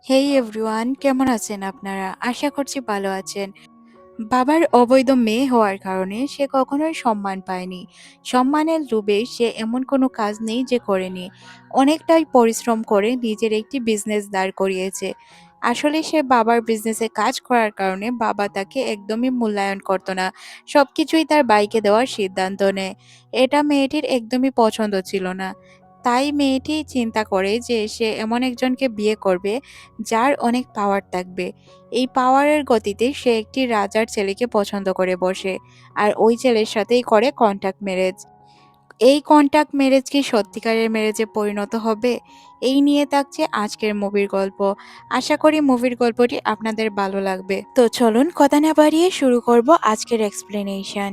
হেই everyone, কেমন আছেন আপনারা? আশা করছি ভালো আছেন। বাবার অবৈধ মেয়ে হওয়ার কারণে সে কখনোই সম্মান পায়নি। সম্মানের লোভে সে এমন কোনো কাজ নেই যে করেনি। অনেকটাই পরিশ্রম করে নিজের একটি বিজনেস দাঁড় করিয়েছে। আসলে সে বাবার বিজনেসে কাজ করার কারণে বাবা তাকে একদমই মূল্যায়ন করতো না। সবকিছুই তার ভাইকে দেওয়ার সিদ্ধান্ত নেয়। এটা মেয়েটির একদমই পছন্দ ছিল না। তাই মেয়েটি চিন্তা করে যে সে এমন একজনকে বিয়ে করবে যার অনেক পাওয়ার থাকবে। এই পাওয়ারের গতিতে সে একটি রাজার ছেলেকে পছন্দ করে বসে, আর ওই ছেলের সাথেই করে কন্ট্যাক্ট ম্যারেজ। এই কন্ট্যাক্ট ম্যারেজ কি সত্যিকারের ম্যারেজে পরিণত হবে? এই নিয়ে থাকছে আজকের মুভির গল্প। আশা করি মুভির গল্পটি আপনাদের ভালো লাগবে। তো চলুন কথা না বাড়িয়ে শুরু করব আজকের এক্সপ্লেনেশন।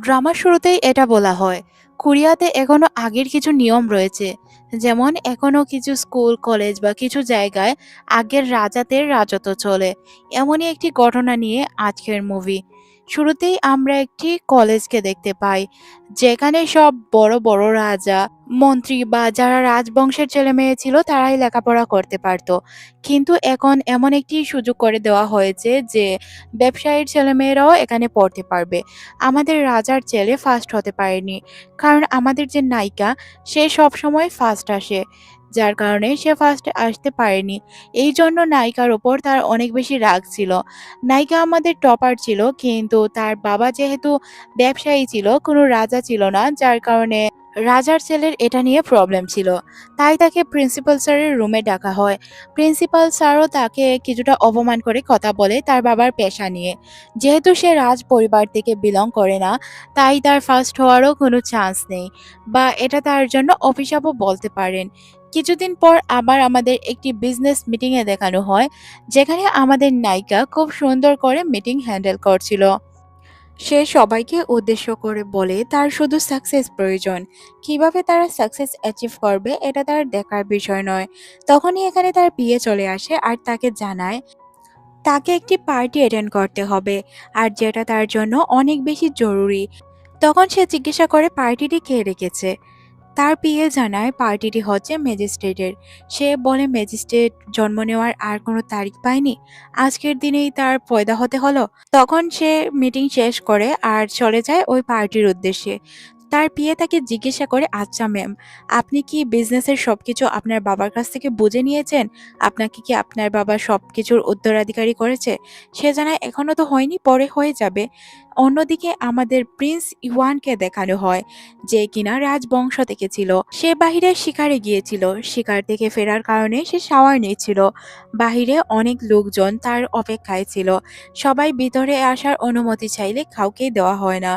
ড্রামার শুরুতেই এটা বলা হয়, কোরিয়াতে এখনো আগের কিছু নিয়ম রয়েছে। যেমন এখনো কিছু স্কুল কলেজ বা কিছু জায়গায় আগের রাজাদের রাজত্ব চলে। এমনই একটি ঘটনা নিয়ে আজকের মুভি। শুরুতেই আমরা একটি কলেজকে দেখতে পাই, যেখানে সব বড় বড় রাজা, মন্ত্রী বা যারা রাজবংশের ছেলে মেয়ে ছিল তারাই লেখাপড়া করতে পারতো। কিন্তু এখন এমন একটি সুযোগ করে দেওয়া হয়েছে যে ব্যবসায়ীর ছেলেমেয়েরাও এখানে পড়তে পারবে। আমাদের রাজার ছেলে ফার্স্ট হতে পারেনি, কারণ আমাদের যে নায়িকা সে সবসময় ফার্স্ট আসে, যার কারণে সে ফার্স্টে আসতে পারেনি। এই জন্য নায়িকার ওপর তার অনেক বেশি রাগ ছিল। নায়িকা আমাদের টপার ছিল, কিন্তু তার বাবা যেহেতু ব্যবসায়ী ছিল, কোনো রাজা ছিল না, যার কারণে রাজার ছেলের এটা নিয়ে প্রবলেম ছিল। তাই তাকে প্রিন্সিপাল স্যারের রুমে ডাকা হয়। প্রিন্সিপাল স্যারও তাকে কিছুটা অপমান করে কথা বলে তার বাবার পেশা নিয়ে। যেহেতু সে রাজ পরিবার থেকে বিলং করে না, তাই তার ফার্স্ট হওয়ারও কোনো চান্স নেই, বা এটা তার জন্য অভিশাপও বলতে পারেন। কিছুদিন পর আবার আমাদের একটি বিজনেস মিটিংয়ে দেখানো হয়, যেখানে আমাদের নায়িকা খুব সুন্দর করে মিটিং হ্যান্ডেল করছিল। সে সবাইকে উদ্দেশ্য করে বলে তার শুধু সাকসেস প্রয়োজন। কিভাবে তারা সাকসেস অ্যাচিভ করবে এটা তার দেখার বিষয় নয়। তখনই এখানে তার বিয়ে চলে আসে আর তাকে জানায় তাকে একটি পার্টি অ্যাটেন্ড করতে হবে, আর যেটা তার জন্য অনেক বেশি জরুরি। তখন সে জিজ্ঞাসা করে পার্টিটি কে রেখেছে। তার পিএ জানায় পার্টিটি হচ্ছে ম্যাজিস্ট্রেটের। সে বলে ম্যাজিস্ট্রেট জন্ম নেওয়ার আর কোনো তারিখ পায়নি, আজকের দিনেই তার পয়দা হতে হলো। তখন সে মিটিং শেষ করে আর চলে যায় ওই পার্টির উদ্দেশ্যে। তার পিএ তাকে জিজ্ঞাসা করে, আচ্ছা ম্যাম, আপনি কি বিজনেসের সবকিছু আপনার বাবার কাছ থেকে বুঝে নিয়েছেন? আপনাকে কি আপনার বাবা সবকিছুর উত্তরাধিকারী করেছে? সে জানায় এখনো তো হয়নি, পরে হয়ে যাবে। অন্যদিকে আমাদের প্রিন্স ইওয়ানকে দেখানো হয়, যে কিনা রাজবংশ থেকে ছিল। সে বাহিরে শিকারে গিয়েছিল। শিকার থেকে ফেরার কারণে সে শাওয়ার নিচ্ছিল। বাহিরে অনেক লোকজন তার অপেক্ষায় ছিল। সবাই ভিতরে আসার অনুমতি চাইলে কাউকেই দেওয়া হয় না।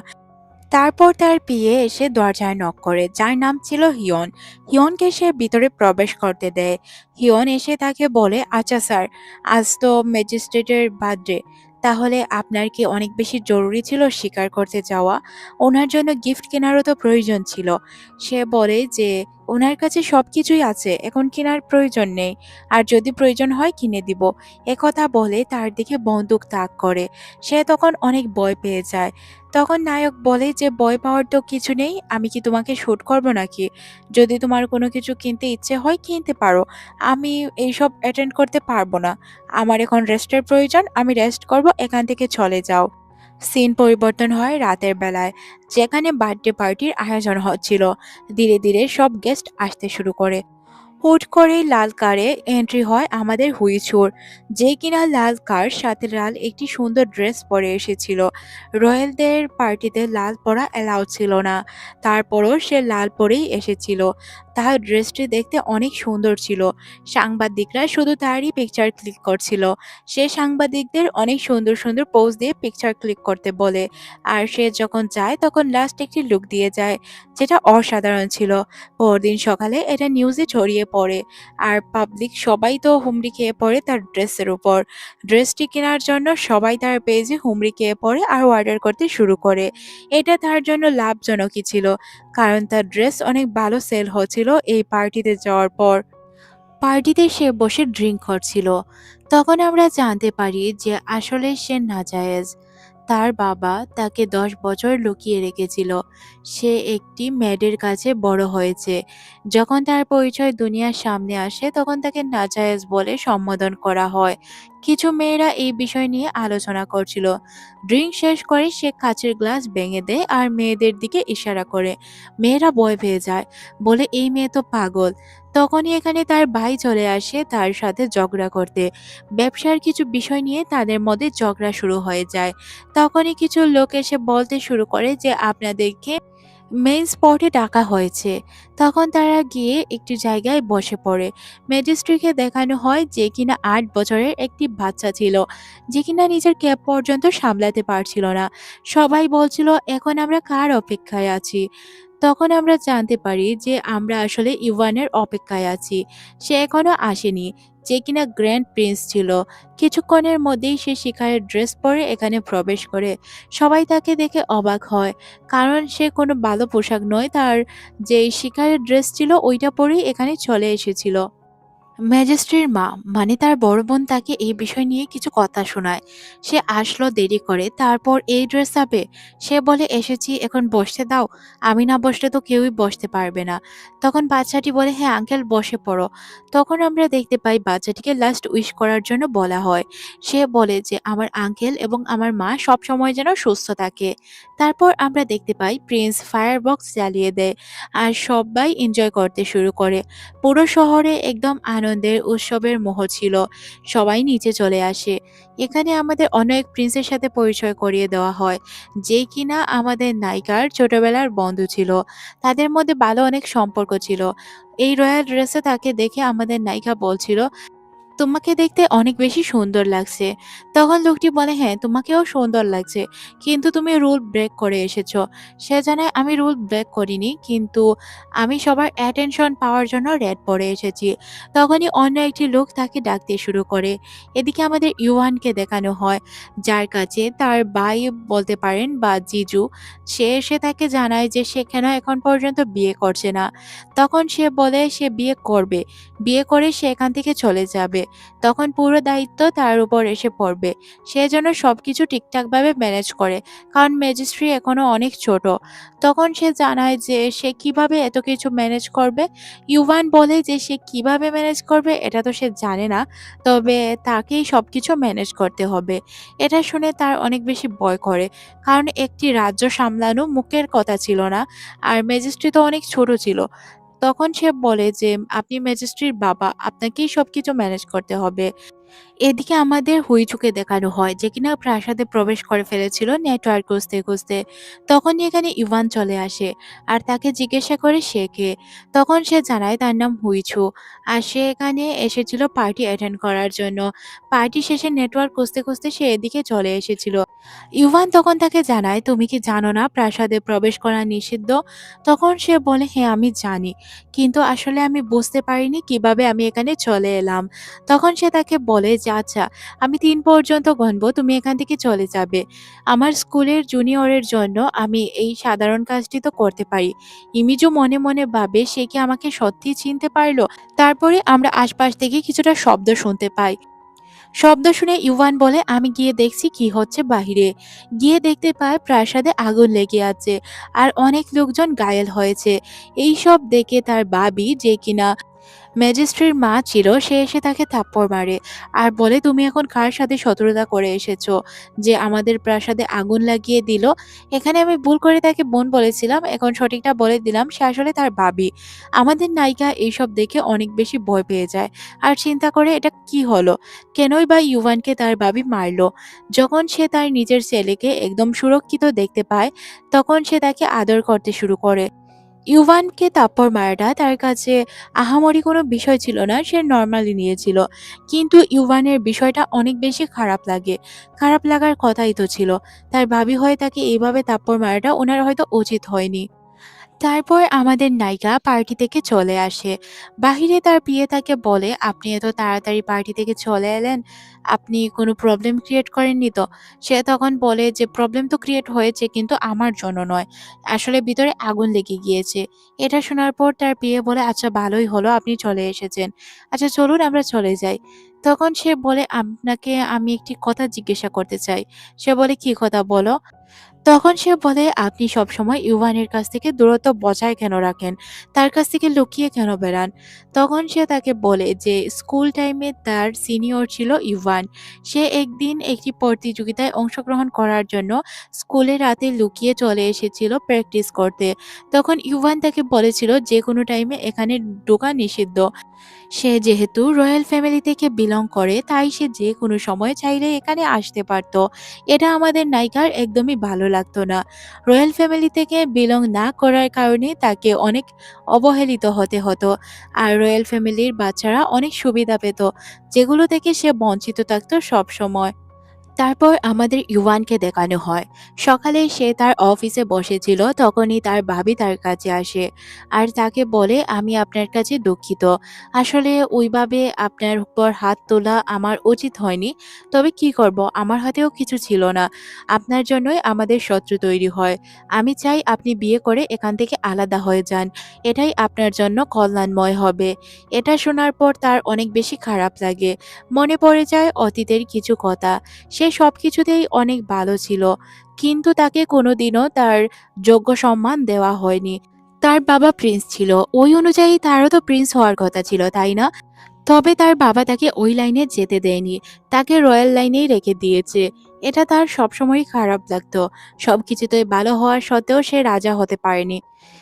তারপর তার পিএ এসে দরজায় নক করে, যার নাম ছিল হিয়ন। হিয়নকে সে ভিতরে প্রবেশ করতে দেয়। হিয়ন এসে তাকে বলে, আচ্ছা স্যার, আজ তো ম্যাজিস্ট্রেটের বার্থডে, তাহলে আপনার কি অনেক বেশি জরুরি ছিল শিকার করতে যাওয়া? ওনার জন্য গিফট কেনারও তো প্রয়োজন ছিল। সে বলে যে ওনার কাছে সবকিছুই আছে, এখন কেনার প্রয়োজন নেই, আর যদি প্রয়োজন হয় কিনে দিব। একথা বলে তার দিকে বন্দুক তাক করে। সে তখন অনেক ভয় পেয়ে যায়। তখন নায়ক বলে যে ভয় পাওয়ার তো কিছু নেই, আমি কি তোমাকে শুট করব নাকি? যদি তোমার কোনো কিছু কিনতে ইচ্ছে হয় কিনতে পারো, আমি এইসব অ্যাটেন্ড করতে পারবো না। আমার এখন রেস্টের প্রয়োজন, আমি রেস্ট করব, এখান থেকে চলে যাও। সিন পরিবর্তন হয় রাতের বেলায়, যেখানে বার্থডে পার্টির আয়োজন হচ্ছিল। ধীরে ধীরে সব গেস্ট আসতে শুরু করে। হুট করেই লাল কারে এন্ট্রি হয় আমাদের হুইচুর, যে কিনা লাল কার সাথে লাল একটি সুন্দর ড্রেস পরে এসেছিল। রয়্যালদের পার্টিতে লাল পরা অ্যালাউ ছিল না, তারপরও সে লাল পরেই এসেছিল। তার ড্রেসটি দেখতে অনেক সুন্দর ছিল। সাংবাদিকরা শুধু তারই পিকচার ক্লিক করছিল। সে সাংবাদিকদের অনেক সুন্দর সুন্দর পোজ দিয়ে পিকচার ক্লিক করতে বলে, আর সে যখন যায় তখন লাস্ট একটি লুক দিয়ে যায়, যেটা অসাধারণ ছিল। পরদিন সকালে এটা নিউজে ছড়িয়ে পড়ে, আর পাবলিক সবাই তো হুমড়ি খেয়ে পড়ে তার ড্রেসের উপর। ড্রেসটি কেনার জন্য সবাই তার পেজে হুমড়ি খেয়ে পড়ে আর অর্ডার করতে শুরু করে। এটা তার জন্য লাভজনকই ছিল, কারণ তার ড্রেস অনেক ভালো সেল হচ্ছিল এই পার্টিতে যাওয়ার পর। পার্টিতে সে বসে ড্রিঙ্ক করছিল। তখন আমরা জানতে পারি যে আসলে সে নাজায়েজ। তার বাবা তাকে ১০ বছর লুকিয়ে রেখেছিল। সে একটি মেয়েদের কাছে বড় হয়েছে। যখন তার পরিচয় দুনিয়ার সামনে আসে তখন তাকে নাজায়েজ বলে সম্বোধন করা হয়। কিছু মেয়েরা এই বিষয় নিয়ে আলোচনা করছিল। ড্রিঙ্ক শেষ করে সে কাচের গ্লাস ভেঙে দেয় আর মেয়েদের দিকে ইশারা করে। মেয়েরা ভয় পেয়ে যায়, বলে এই মেয়ে তো পাগল। তখনই এখানে তার ভাই চলে আসে তার সাথে ঝগড়া করতে। ব্যবসার কিছু বিষয় নিয়ে তাদের মধ্যে ঝগড়া শুরু হয়ে যায়। তখনই কিছু লোক এসে বলতে শুরু করে যে আপনাদেরকে মেইন স্পটে ডাকা হয়েছে। তখন তারা গিয়ে একটি জায়গায় বসে পড়ে। ম্যাজিস্ট্রেটকে দেখানো হয় যে কিনা ৮ বছরের একটি বাচ্চা ছিল, যে কিনা নিজের ক্যাব পর্যন্ত সামলাতে পারছিল না। সবাই বলছিল এখন আমরা কার অপেক্ষায় আছি। তখন আমরা জানতে পারি যে আমরা আসলে ইভানের অপেক্ষায় আছি। সে এখনো আসেনি, যে কিনা গ্র্যান্ড প্রিন্স ছিল। কিছুক্ষণের মধ্যেই সে শিকারের ড্রেস পরে এখানে প্রবেশ করে। সবাই তাকে দেখে অবাক হয়, কারণ সে কোনো ভালো পোশাক নয়, তার যেই শিকারের ড্রেস ছিল ওইটা পরেই এখানে চলে এসেছিল। ম্যাজিস্ট্রির মা মানে তার বড় বোন তাকে এই বিষয় নিয়ে কিছু কথা শোনায়। সে আসলো দেরি করে, তারপর এই ড্রেস আপে। সে বলে এসেছি এখন বসতে দাও, আমি না বসলে তো কেউই বসতে পারবে না। তখন বাচ্চাটি বলে হ্যাঁ আঙ্কেল বসে পড়ো। তখন আমরা দেখতে পাই বাচ্চাটিকে লাস্ট উইশ করার জন্য বলা হয়। সে বলে যে আমার আঙ্কেল এবং আমার মা সব সময় যেন সুস্থ থাকে। তারপর আমরা দেখতে পাই প্রিন্স ফায়ার বক্স জ্বালিয়ে দেয় আর সবাই এনজয় করতে শুরু করে। পুরো শহরে একদম আনন্দের উৎসবের মোহ ছিল। সবাই নিচে চলে আসে। এখানে আমাদের অন্য এক প্রিন্সের সাথে পরিচয় করিয়ে দেওয়া হয়, যে কিনা আমাদের নায়িকার ছোটবেলার বন্ধু ছিল। তাদের মধ্যে ভালো অনেক সম্পর্ক ছিল। এই রয়্যাল ড্রেসে তাকে দেখে আমাদের নায়িকা বলছিল তোমাকে দেখতে অনেক বেশি সুন্দর লাগছে। তখন লোকটি বলে হ্যাঁ তোমাকেও সুন্দর লাগছে, কিন্তু তুমি রুল ব্রেক করে এসেছো। সে জানায় আমি রুল ব্রেক করিনি, কিন্তু আমি সবার অ্যাটেনশন পাওয়ার জন্য রেড পরে এসেছি। তখনই অন্য একটি লোক তাকে ডাকতে শুরু করে। এদিকে আমাদের ইউয়ানকে দেখানো হয়, যার কাছে তার ভাই বলতে পারেন বা জিজু। সে এসে তাকে জানায় যে সে কেন এখন পর্যন্ত বিয়ে করছে না। তখন সে বলে সে বিয়ে করবে, বিয়ে করে সে এখান থেকে চলে যাবে। তখন পুরো দায়িত্ব তার উপর এসে পড়বে। সে যেন সবকিছু ঠিকঠাকভাবে ম্যানেজ করে, কারণ ম্যাজিস্ট্রি এখনো অনেক ছোট। তখন সে জানায় যে সে কিভাবে এত কিছু ম্যানেজ করবে। ইউভান বলে যে সে কিভাবে ম্যানেজ করবে এটা তো সে জানে না, তবে তাকেই সবকিছু ম্যানেজ করতে হবে। এটা শুনে তার অনেক বেশি ভয় করে, কারণ একটি রাজ্য সামলানো মুখের কথা ছিল না, আর ম্যাজিস্ট্রি তো অনেক ছোট ছিল। তখন সে বলে যে আপনি ম্যাজিস্ট্রির বাবা, আপনাকেই সবকিছু ম্যানেজ করতে হবে। এদিকে আমাদের হুইচুকে দেখানো হয়, যে কিনা প্রাসাদে প্রবেশ করে ফেলেছিল নেটওয়ার্ক খুঁজতে খুঁজতে। তখনই এখানে ইভান চলে আসে আর তাকে জিজ্ঞাসা করে সে কে। তখন সে জানায় তার নাম হুইচু, আর সে এখানে এসেছিল পার্টি অ্যাটেন্ড করার জন্য। পার্টি শেষে নেটওয়ার্ক খুঁজতে খুঁজতে সে এদিকে চলে এসেছিল। ইউভান তখন তাকে জানায় তুমি কি জানো না প্রাসাদে প্রবেশ করা নিষিদ্ধ। তখন সে বলে হ্যাঁ আমি জানি, কিন্তু আসলে আমি বুঝতে পারিনি কিভাবে আমি এখানে চলে এলাম। তখন সে তাকে বলে যে আচ্ছা আমি ৩ পর্যন্ত গুনবো, তুমি এখান থেকে চলে যাবে। আমার স্কুলের জুনিয়রের জন্য আমি এই সাধারণ কাজটি তো করতে পারি। ইমিজু মনে মনে ভাবে সে কি আমাকে সত্যিই চিনতে পারলো। তারপরে আমরা আশপাশ থেকে কিছুটা শব্দ শুনতে পাই। শব্দ শুনে ইউভান বলে আমি গিয়ে দেখছি কি হচ্ছে বাহিরে। গিয়ে দেখতে পায় প্রাসাদে আগুন লেগে আছে আর অনেক লোকজন ঘায়েল হয়েছে। এই সব দেখে তার ভাবি, যে কিনা ম্যাজিস্ট্রির মা ছিল, সে এসে তাকে থাপ্পড় মারে আর বলে তুমি এখন কার সাথে শত্রুতা করে এসেছো, যে আমাদের প্রাসাদে আগুন লাগিয়ে দিল। এখানে আমি ভুল করে তাকে বোন বলেছিলাম, এখন সঠিকটা বলে দিলাম, সে আসলে তার ভাবি। আমাদের নায়িকা এইসব দেখে অনেক বেশি ভয় পেয়ে যায় আর চিন্তা করে এটা কি হলো, কেনই বা ইউভানকে তার ভাবি মারলো। যখন সে তার নিজের ছেলেকে একদম সুরক্ষিত দেখতে পায় তখন সে তাকে আদর করতে শুরু করে। ইউভানকে থাপ্পড় মারাটা তার কাছে আহামরি কোনো বিষয় ছিল না, সে নরমালি নিয়েছিল। কিন্তু ইউভানের বিষয়টা অনেক বেশি খারাপ লাগে। খারাপ লাগার কথাই তো ছিল। তার ভাবি হয়ে তাকে এইভাবে থাপ্পড় মারাটা ওনার হয়তো উচিত হয়নি। তারপর আমাদের নায়িকা পার্টি থেকে চলে আসে। বাহিরে তার প্রিয় তাকে বলে, "আপনি এত তাড়াতাড়ি পার্টি থেকে চলে এলেন। আপনি কোনো প্রবলেম ক্রিয়েট করেননি তো?" সে তখন বলে যে, "প্রবলেম তো ক্রিয়েট হয়েছে কিন্তু আমার জন্য নয়। আসলে ভিতরে আগুন লেগে গিয়েছে।" এটা শোনার পর তার প্রিয় বলে, "আচ্ছা ভালোই হলো আপনি চলে এসেছেন। আচ্ছা চলুন আমরা চলে যাই।" তখন সে বলে, "আপনাকে আমি একটি কথা জিজ্ঞাসা করতে চাই।" সে বলে, "কি কথা বলো?" তখন সে বলে, "আপনি সবসময় ইউভানের কাছ থেকে দূরত্ব বজায় কেন রাখেন? তার কাছ থেকে লুকিয়ে কেন বেড়ান?" তখন সে তাকে বলে যে স্কুল টাইমে তার সিনিয়র ছিল ইউভান। সে একদিন একটি প্রতিযোগিতায় অংশগ্রহণ করার জন্য স্কুলে রাতে লুকিয়ে চলে এসেছিল প্র্যাকটিস করতে। তখন ইউভান তাকে বলেছিল যেকোনো টাইমে এখানে ঢোকা নিষিদ্ধ। সে যেহেতু রয়্যাল ফ্যামিলি থেকে বিলং করে তাই সে যেকোনো সময় চাইলে এখানে আসতে পারত। এটা আমাদের নায়িকার একদমই ভালো লাগতো না। রয়্যাল ফ্যামিলি থেকে বিলং না করার কারণে তাকে অনেক অবহেলিত হতে হতো। আর রয়্যাল ফ্যামিলির বাচ্চারা অনেক সুবিধা পেত, যেগুলো থেকে সে বঞ্চিত থাকতো সবসময়। তারপর আমাদের ইউয়ানকে দেখানো হয়। সকালে সে তার অফিসে বসেছিল, তখনই তার ভাবি তার কাছে আসে। আর তাকে বলে, "আমি আপনার কাছে দুঃখিত। আসলে ওইভাবে আপনার উপর হাত তোলা আমার উচিত হয়নি। তবে কি করব? আমার হাতেও কিছু ছিল না। আপনার জন্যই আমাদের শত্রু তৈরি হয়। আমি চাই আপনি বিয়ে করে এখান থেকে আলাদা হয়ে যান। এটাই আপনার জন্য কল্যাণময় হবে।" এটা শোনার পর তার অনেক বেশি খারাপ লাগে। মনে পড়ে যায় অতীতের কিছু কথা। সে সবকিছুতেই অনেক ভালো ছিল। কিন্তু তাকে কোনোদিনও তার যোগ্য সম্মান দেওয়া হয়নি। তার বাবা প্রিন্স ছিল। ওই অনুযায়ী তারও তো প্রিন্স হওয়ার কথা ছিল, তাই না? তবে তার বাবা তাকে ওই লাইনে যেতে দেয়নি। তাকে রয়্যাল লাইনেই রেখে দিয়েছে। এটা তার সবসময়ই খারাপ লাগতো। সবকিছুতে ভালো হওয়া সত্ত্বেও সে রাজা হতে পারেনি।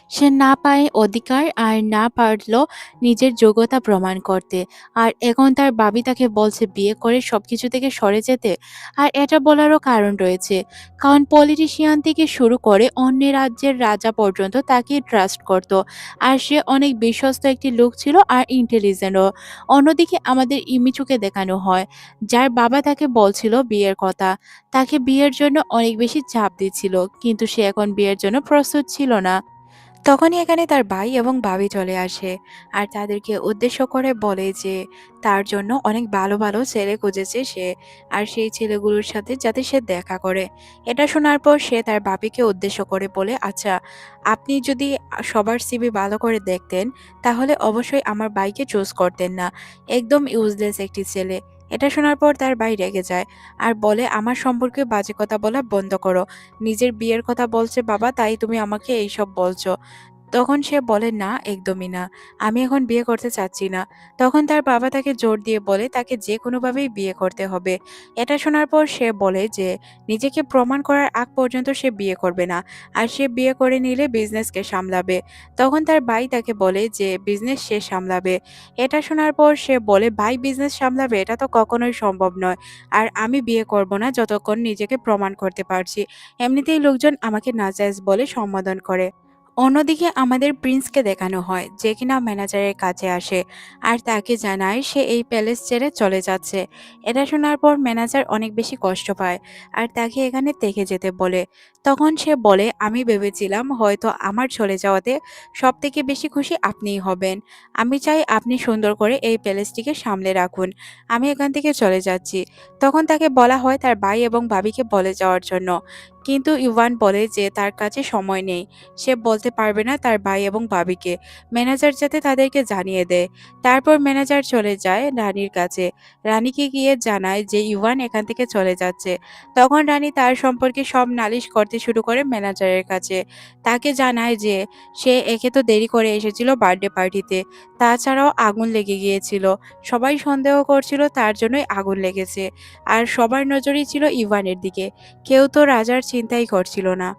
সে না পায় অধিকার আর না পারল নিজের যোগ্যতা প্রমাণ করতে। আর এখন তার বাবি তাকে বলছে বিয়ে করে সবকিছু থেকে সরে যেতে। আর এটা বলারও কারণ রয়েছে। কারণ পলিটিশিয়ান থেকে শুরু করে অন্য রাজ্যের রাজা পর্যন্ত তাকে ট্রাস্ট করত। আর সে অনেক বিশ্বস্ত একটি লোক ছিল আর ইন্টেলিজেন্টও। অন্যদিকে আমাদের ইমিচুকে দেখানো হয়, যার বাবা তাকে বলছিল বিয়ের কথা। তাকে বিয়ের জন্য অনেক বেশি চাপ দিচ্ছিল, কিন্তু সে এখন বিয়ের জন্য প্রস্তুত ছিল না। তখনই এখানে তার ভাই এবং ভাবি চলে আসে আর তাদেরকে উদ্দেশ্য করে বলে যে তার জন্য অনেক ভালো ভালো ছেলে খুঁজেছে সে, আর সেই ছেলেগুলোর সাথে যাতে সে দেখা করে। এটা শোনার পর সে তার ভাবিকে উদ্দেশ্য করে বলে, "আচ্ছা, আপনি যদি সবার সিভি ভালো করে দেখতেন তাহলে অবশ্যই আমার ভাইকে চুজ করতেন না। একদম ইউজলেস একটি ছেলে।" এটা শোনার পর তার ভাই রেগে যায় আর বলে, "আমার সম্পর্কে বাজে কথা বলা বন্ধ করো। নিজের বিয়ের কথা বলছে বাবা, তাই তুমি আমাকে এইসব বলছো?" তখন সে বলে, "না, একদমই না। আমি এখন বিয়ে করতে চাচ্ছি না।" তখন তার বাবা তাকে জোর দিয়ে বলে তাকে যে কোনোভাবেই বিয়ে করতে হবে। এটা শোনার পর সে বলে যে নিজেকে প্রমাণ করার আগ পর্যন্ত সে বিয়ে করবে না। আর সে বিয়ে করে নিলে বিজনেসকে সামলাবে। তখন তার ভাই তাকে বলে যে বিজনেস সে সামলাবে। এটা শোনার পর সে বলে, "ভাই বিজনেস সামলাবে? এটা তো কখনোই সম্ভব নয়। আর আমি বিয়ে করব না যতক্ষণ নিজেকে প্রমাণ করতে পারছি। এমনিতেই লোকজন আমাকে নাজায়েজ বলে সম্বোধন করে।" অন্যদিকে আমাদের প্রিন্সকে দেখানো হয় যে কিনা ম্যানেজারের কাছে আসে আর তাকে জানায় সে এই প্যালেস ছেড়ে চলে যাচ্ছে। এটা শোনার পর ম্যানেজার অনেক বেশি কষ্ট পায় আর তাকে এখানে থেকে যেতে বলে। তখন সে বলে, "আমি ভেবেছিলাম হয়তো আমার চলে যাওয়াতে সব থেকে বেশি খুশি আপনিই হবেন। আমি চাই আপনি সুন্দর করে এই প্যালেসটিকে সামলে রাখুন। আমি এখান থেকে চলে যাচ্ছি।" তখন তাকে বলা হয় তার ভাই এবং ভাবিকে বলে যাওয়ার জন্য, কিন্তু ইভান বলে যে তার কাছে সময় নেই। সে বলতে পারবে না তার ভাই এবং ভাবিকে। ম্যানেজার যাতে তাদেরকে জানিয়ে দেয়। তারপর ম্যানেজার চলে যায় রানীর কাছে। রানীকে গিয়ে জানায় যে ইভান এখান থেকে চলে যাচ্ছে। তখন রানী তার সম্পর্কে সব নালিশ করতে শুরু করে ম্যানেজারের কাছে। তাকে জানায় যে সে একে তো দেরি করে এসেছিল বার্থডে পার্টিতে। তাছাড়াও আগুন লেগে গিয়েছিল। সবাই সন্দেহ করছিল তার জন্যই আগুন লেগেছে। আর সবার নজরই ছিল ইভানের দিকে। কেউ তো রাজার চিন্তাই করছিল না।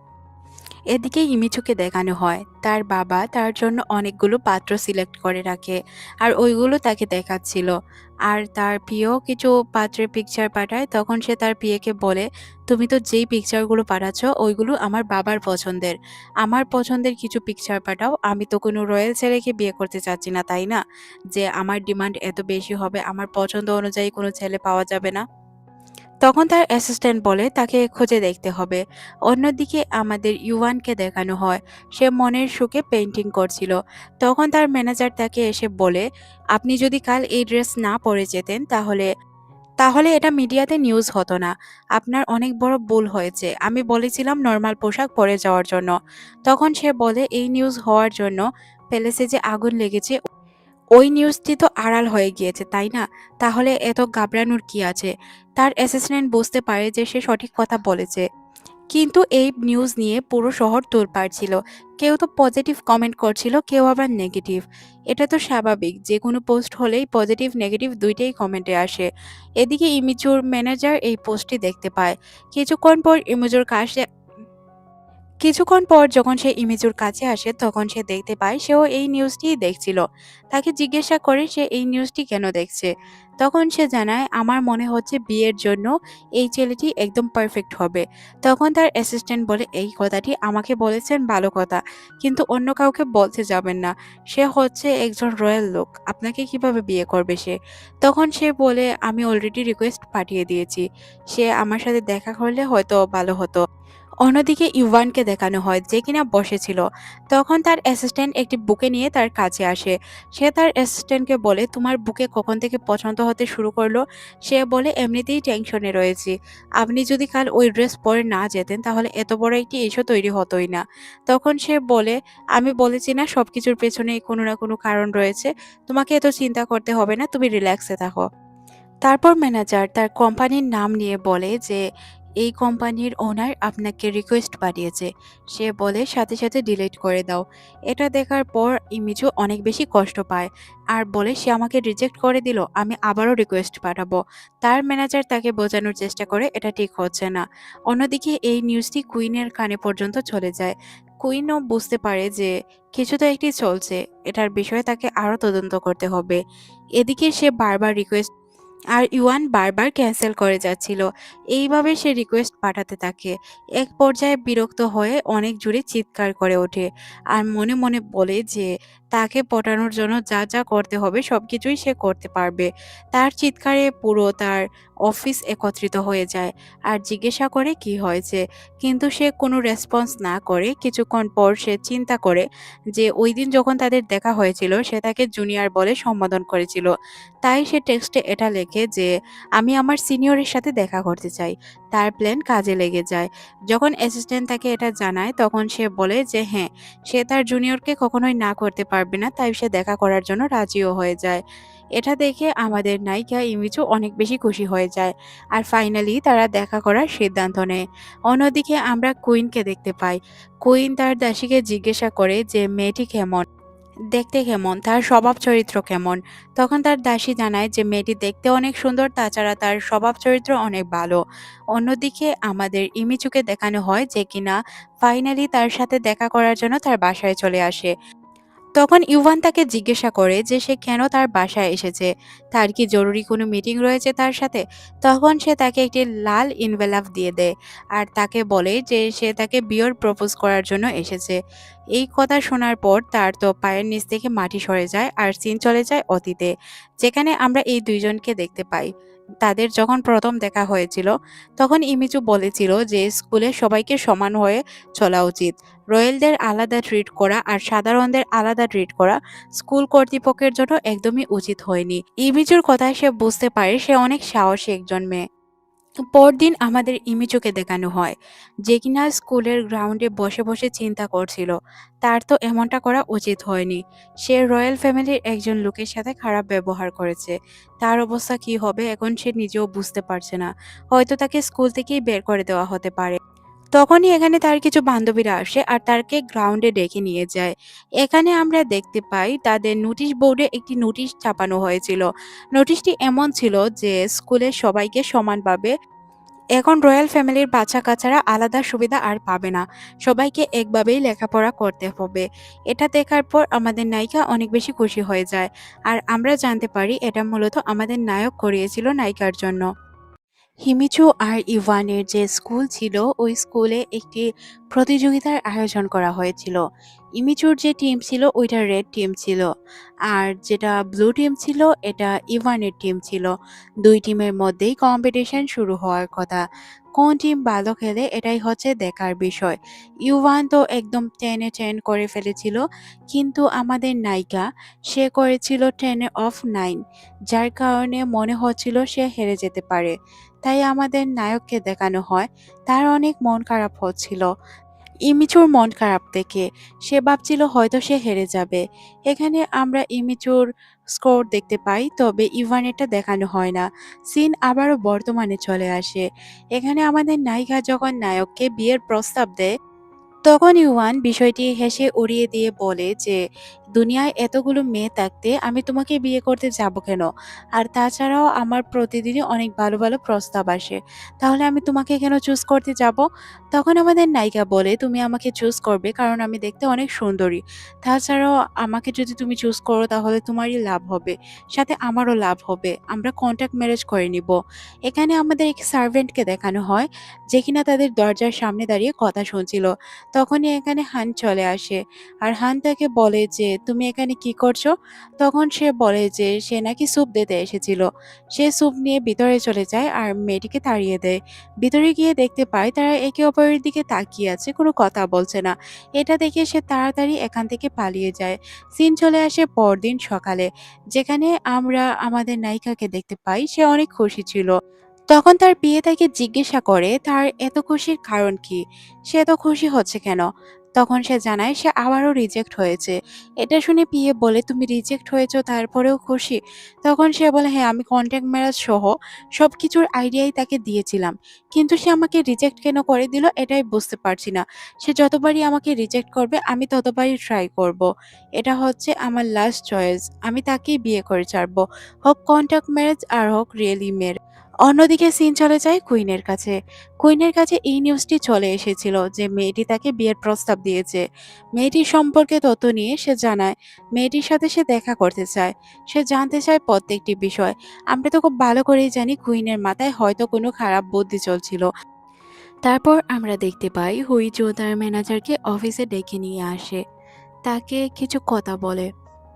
এদিকে ইমিচুকে দেখানো হয় তার বাবা তার জন্য অনেকগুলো পাত্র সিলেক্ট করে রাখে আর ওইগুলো তাকে দেখাচ্ছিল। আর তার প্রিয় কিছু পাত্রের পিকচার পাঠায়। তখন সে তার প্রিয়কে বলে, "তুমি তো যেই পিকচারগুলো পাঠাচ্ছ ওইগুলো আমার বাবার পছন্দের। আমার পছন্দের কিছু পিকচার পাঠাও। আমি তো কোনো রয়্যাল ছেলেকে বিয়ে করতে চাচ্ছি না, তাই না? যে আমার ডিমান্ড এত বেশি হবে, আমার পছন্দ অনুযায়ী কোনো ছেলে পাওয়া যাবে না।" তখন তার অ্যাসিস্ট্যান্ট বলে তাকে খুঁজে দেখতে হবে। অন্যদিকে আমাদের ইউয়ানকে দেখানো হয়, সে মনের সুখে পেইন্টিং করছিল। তখন তার ম্যানেজার তাকে এসে বলে, আপনি যদি কাল এই ড্রেস না পরে যেতেন তাহলে তাহলে এটা মিডিয়াতে নিউজ হতো না। আপনার অনেক বড় ভুল হয়েছে। আমি বলেছিলাম নরমাল পোশাক পরে যাওয়ার জন্য। তখন সে বলে এই নিউজ হওয়ার জন্য প্যালেসে যে আগুন লেগেছে ওই নিউজটি তো আড়াল হয়ে গিয়েছে, তাই না? তাহলে এত ঘাবড়ানোর কি আছে? তার অ্যাসিস্ট্যান্ট বুঝতে পারে যে সে সঠিক কথা বলেছে। কিন্তু এই নিউজ নিয়ে পুরো শহর তোলপাড় ছিল। কেউ তো পজিটিভ কমেন্ট করছিল, কেউ আবার নেগেটিভ। এটা তো স্বাভাবিক, যে কোনো পোস্ট হলেই পজিটিভ নেগেটিভ দুইটাই কমেন্টে আসে। এদিকে ইমিচুর ম্যানেজার এই পোস্টটি দেখতে পায়। কিছুক্ষণ পর ইমিচুর কাছে কিছুক্ষণ পর যখন সে ইমিজুর কাছে আসে তখন সে দেখতে পায় সেও এই নিউজটিই দেখছিল। তাকে জিজ্ঞাসা করে সে এই নিউজটি কেন দেখছে। তখন সে জানায়, আমার মনে হচ্ছে বিয়ের জন্য এই ছেলেটি একদম পারফেক্ট হবে। তখন তার অ্যাসিস্ট্যান্ট বলে, এই কথাটি আমাকে বলেছেন ভালো কথা, কিন্তু অন্য কাউকে বলতে যাবেন না। সে হচ্ছে একজন রয়্যাল লোক, আপনাকে কিভাবে বিয়ে করবে সে? তখন সে বলে, আমি অলরেডি রিকোয়েস্ট পাঠিয়ে দিয়েছি, সে আমার সাথে দেখা করলে হয়তো ভালো হতো। অন্যদিকে ইভানকে দেখানো হয় যে কিনা বসেছিল। তখন তার অ্যাসিস্ট্যান্ট একটি বুকে নিয়ে তার কাছে আসে। সে তার অ্যাসিস্ট্যান্টকে বলে, তোমার বুকে কখন থেকে পছন্দ হতে শুরু করলো? সে বলে, এমনিতেই টেনশনে রয়েছি। আপনি যদি কাল ওই ড্রেস পরে না যেতেন তাহলে এত বড় একটি ইস্যু তৈরি হতোই না। তখন সে বলে, আমি বলেছি না সবকিছুর পেছনে কোনো না কোনো কারণ রয়েছে, তোমাকে এত চিন্তা করতে হবে না, তুমি রিল্যাক্সে থাকো। তারপর ম্যানেজার তার কোম্পানির নাম নিয়ে বলে যে এই কোম্পানির ওনার আপনাকে রিকোয়েস্ট পাঠিয়েছে। সে বলে সাথে সাথে ডিলিট করে দাও। এটা দেখার পর ইমিজু অনেক বেশি কষ্ট পায় আর বলে সে আমাকে রিজেক্ট করে দিল, আমি আবারও রিকোয়েস্ট পাঠাবো। তার ম্যানেজার তাকে বোঝানোর চেষ্টা করে এটা ঠিক হচ্ছে না। অন্যদিকে এই নিউজটি কুইনের কানে পর্যন্ত চলে যায়। কুইনও বুঝতে পারে যে কিছু তো একটি চলছে, এটার বিষয়ে তাকে আরো তদন্ত করতে হবে। এদিকে সে বারবার রিকোয়েস্ট আর ইউয়ান বারবার ক্যান্সেল করে যাচ্ছিল। এইভাবে সে রিকোয়েস্ট পাঠাতে থাকে। এক পর্যায়ে বিরক্ত হয়ে অনেক জোরে চিৎকার করে ওঠে আর মনে মনে বলে যে তাকে পটানোর জন্য যা যা করতে হবে সবকিছুই সে করতে পারবে। তার চিৎকারে পুরো তার অফিস একত্রিত হয়ে যায় আর জিজ্ঞাসা করে কি হয়েছে, কিন্তু সে কোনো রেসপন্স না করে কিছুক্ষণ পর সে চিন্তা করে যে ওই দিন যখন তাদের দেখা হয়েছিল সে তাকে জুনিয়র বলে সম্বোধন করেছিল। তাই সে টেক্সটে এটা লেখে যে আমি আমার সিনিয়রের সাথে দেখা করতে চাই। তার প্ল্যান কাজে লেগে যায়। যখন অ্যাসিস্ট্যান্ট তাকে এটা জানায় তখন সে বলে যে হ্যাঁ, সে তার জুনিয়রকে কখনোই না করতে পারবে না, তাই সে দেখা করার জন্য রাজিও হয়ে যায়। এটা দেখে আমাদের নায়িকা ইমিচু অনেক বেশি খুশি হয়ে যায় আর ফাইনালি তারা দেখা করার সিদ্ধান্ত নেয়। অন্যদিকে আমরা কুইনকে দেখতে পাই। কুইন তার দাসীকে জিজ্ঞাসা করে যে মেয়েটি কেমন, দেখতে কেমন, তার স্বভাব চরিত্র কেমন। তখন তার দাসী জানায় যে মেয়েটি দেখতে অনেক সুন্দর, তাছাড়া তার স্বভাব চরিত্র অনেক ভালো। অন্যদিকে আমাদের ইমিচুকে দেখানো হয় যে কিনা ফাইনালি তার সাথে দেখা করার জন্য তার বাসায় চলে আসে। তখন ইউভান তাকে জিজ্ঞাসা করে যে সে কেন তার বাসায় এসেছে, তার কি জরুরি কোনো মিটিং রয়েছে তার সাথে। তখন সে তাকে একটি লাল ইনভেলাপ দিয়ে দেয় আর তাকে বলে যে সে তাকে বিয়ের প্রপোজ করার জন্য এসেছে। এই কথা শোনার পর তার তো পায়ের নিচ থেকে মাটি সরে যায় আর সিন চলে যায় অতীতে, যেখানে আমরা এই দুইজনকে দেখতে পাই। তাদের যখন প্রথম দেখা হয়েছিল তখন ইমিচু বলেছিল যে স্কুলে সবাইকে সমান হয়ে চলা উচিত, রয়েলদের আলাদা ট্রিট করা আর সাধারণদের আলাদা ট্রিট করা স্কুল কর্তৃপক্ষের জন্য একদমই উচিত হয়নি। ইমিচুর কথায় সে বুঝতে পারে সে অনেক সাহসী একজন মেয়ে। পরদিন আমাদের ইমিচুকে দেখানো হয় যে কিনা স্কুলের গ্রাউন্ডে বসে বসে চিন্তা করছিল তার তো এমনটা করা উচিত হয়নি। সে রয়্যাল ফ্যামিলির একজন লোকের সাথে খারাপ ব্যবহার করেছে। তার অবস্থা কি হবে এখন সে নিজেও বুঝতে পারছে না। হয়তো তাকে স্কুল থেকেই বের করে দেওয়া হতে পারে। তখনই এখানে তার কিছু বান্ধবীরা আসে আর তাকে গ্রাউন্ডে ডেকে নিয়ে যায়। এখানে আমরা দেখতে পাই তাদের নোটিশ বোর্ডে একটি নোটিশ ছাপানো হয়েছিল। নোটিশটি এমন ছিল যে স্কুলের সবাইকে সমানভাবে, এখন রয়্যাল ফ্যামিলির বাচ্চা-কাচ্চারা আলাদা সুবিধা আর পাবে না। সবাইকে একভাবেই লেখাপড়া করতে হবে। এটা দেখার পর আমাদের নায়িকা অনেক বেশি খুশি হয়ে যায়। আর আমরা জানতে পারি এটা মূলত আমাদের নায়ক করিয়েছিল নায়িকার জন্য। হিমিচু আর ইভানের যে স্কুল ছিল ওই স্কুলে একটি প্রতিযোগিতার আয়োজন করা হয়েছিল। ইমিচুর যে টিম ছিল ওইটা রেড টিম ছিল, আর যেটা ব্লু টিম ছিল এটা ইভানের টিম ছিল। দুই টিমের মধ্যেই কম্পিটিশন শুরু হওয়ার কথা। কোন টিম ভালো খেলে এটাই হচ্ছে দেখার বিষয়। ইউভান তো একদম 10-এ 10 করে ফেলেছিল, কিন্তু আমাদের নায়িকা সে করেছিল 10-এ 9, যার কারণে মনে হচ্ছিল সে হেরে যেতে পারে। তাই আমাদের নায়ককে দেখানো হয় তার অনেক মন খারাপ হচ্ছিল। ইমিচুর মন খারাপ দেখে সে ভাবছিল হয়তো সে হেরে যাবে। এখানে আমরা ইমিচুর স্কোর দেখতে পাই, তবে ইভানেরটা দেখানো হয় না। সিন আবারও বর্তমানে চলে আসে। এখানে আমাদের নায়িকা যখন নায়ককে বিয়ের প্রস্তাব দেয়, তখন ইউয়ান বিষয়টি হেসে উড়িয়ে দিয়ে বলে যে দুনিয়ায় এতগুলো মেয়ে থাকতে আমি তোমাকে বিয়ে করতে যাব কেন? আর তাছাড়াও আমার প্রতিদিনই অনেক ভালো ভালো প্রস্তাব আসে, তাহলে আমি তোমাকে কেন চুজ করতে যাব? তখন আমাদের নায়িকা বলে তুমি আমাকে চুজ করবে কারণ আমি দেখতে অনেক সুন্দরী। তাছাড়াও আমাকে যদি তুমি চুজ করো তাহলে তোমারই লাভ হবে, সাথে আমারও লাভ হবে, আমরা কন্ট্যাক্ট ম্যারেজ করে নিব। এখানে আমাদের এক সার্ভেন্টকে দেখানো হয় যে কিনা তাদের দরজার সামনে দাঁড়িয়ে কথা শুনছিল। তখনই এখানে হান চলে আসে, আর হান তাকে বলে যে তুমি এখানে কি করছো? তখন সে বলে যে সে নাকি স্যুপ দিতে এসেছিল। সে স্যুপ নিয়ে ভিতরে চলে যায় আর মেয়েটিকে তাড়িয়ে দেয়। ভিতরে গিয়ে দেখতে পায় তারা একে অপরের দিকে তাকিয়ে আছে, কোনো কথা বলছে না। এটা দেখে সে তাড়াতাড়ি এখান থেকে পালিয়ে যায়। সিন চলে আসে পরদিন সকালে, যেখানে আমরা আমাদের নায়িকাকে দেখতে পাই সে অনেক খুশি ছিল। তখন তার বিয়ে তাকে জিজ্ঞাসা করে তার এত খুশির কারণ কি, সে এত খুশি হচ্ছে কেন। তখন সে জানায় সে আবারও রিজেক্ট হয়েছে। এটা শুনে পিয়ে বলে তুমি রিজেক্ট হয়েছো তারপরেও খুশি? তখন সে বলে হ্যাঁ, আমি কন্ট্যাক্ট ম্যারেজ সহ সবকিছুর আইডিয়াই তাকে দিয়েছিলাম, কিন্তু সে আমাকে রিজেক্ট কেন করে দিল এটাই বুঝতে পারছি না। সে যতবারই আমাকে রিজেক্ট করবে আমি ততবারই ট্রাই করব। এটা হচ্ছে আমার লাস্ট চয়েস, আমি তাকেই বিয়ে করে ছাড়বো, হোক কন্ট্যাক্ট ম্যারেজ আর হোক রিয়েলি ম্যারেজ। অন্যদিকে সিন চলে যায় কুইনের কাছে। কুইনের কাছে এই নিউজটি চলে এসেছিল যে মেয়েটি তাকে বিয়ের প্রস্তাব দিয়েছে। মেয়েটির সম্পর্কে তথ্য নিয়ে সে জানায় মেয়েটির সাথে সে দেখা করতে চায়। সে জানতে চায় প্রত্যেকটি বিষয়। আমরা তো খুব ভালো করেই জানি কুইনের মাথায় হয়তো কোনো খারাপ বুদ্ধি চলছিল। তারপর আমরা দেখতে পাই হুইচো তার ম্যানেজারকে অফিসে ডেকে নিয়ে আসে, তাকে কিছু কথা বলে।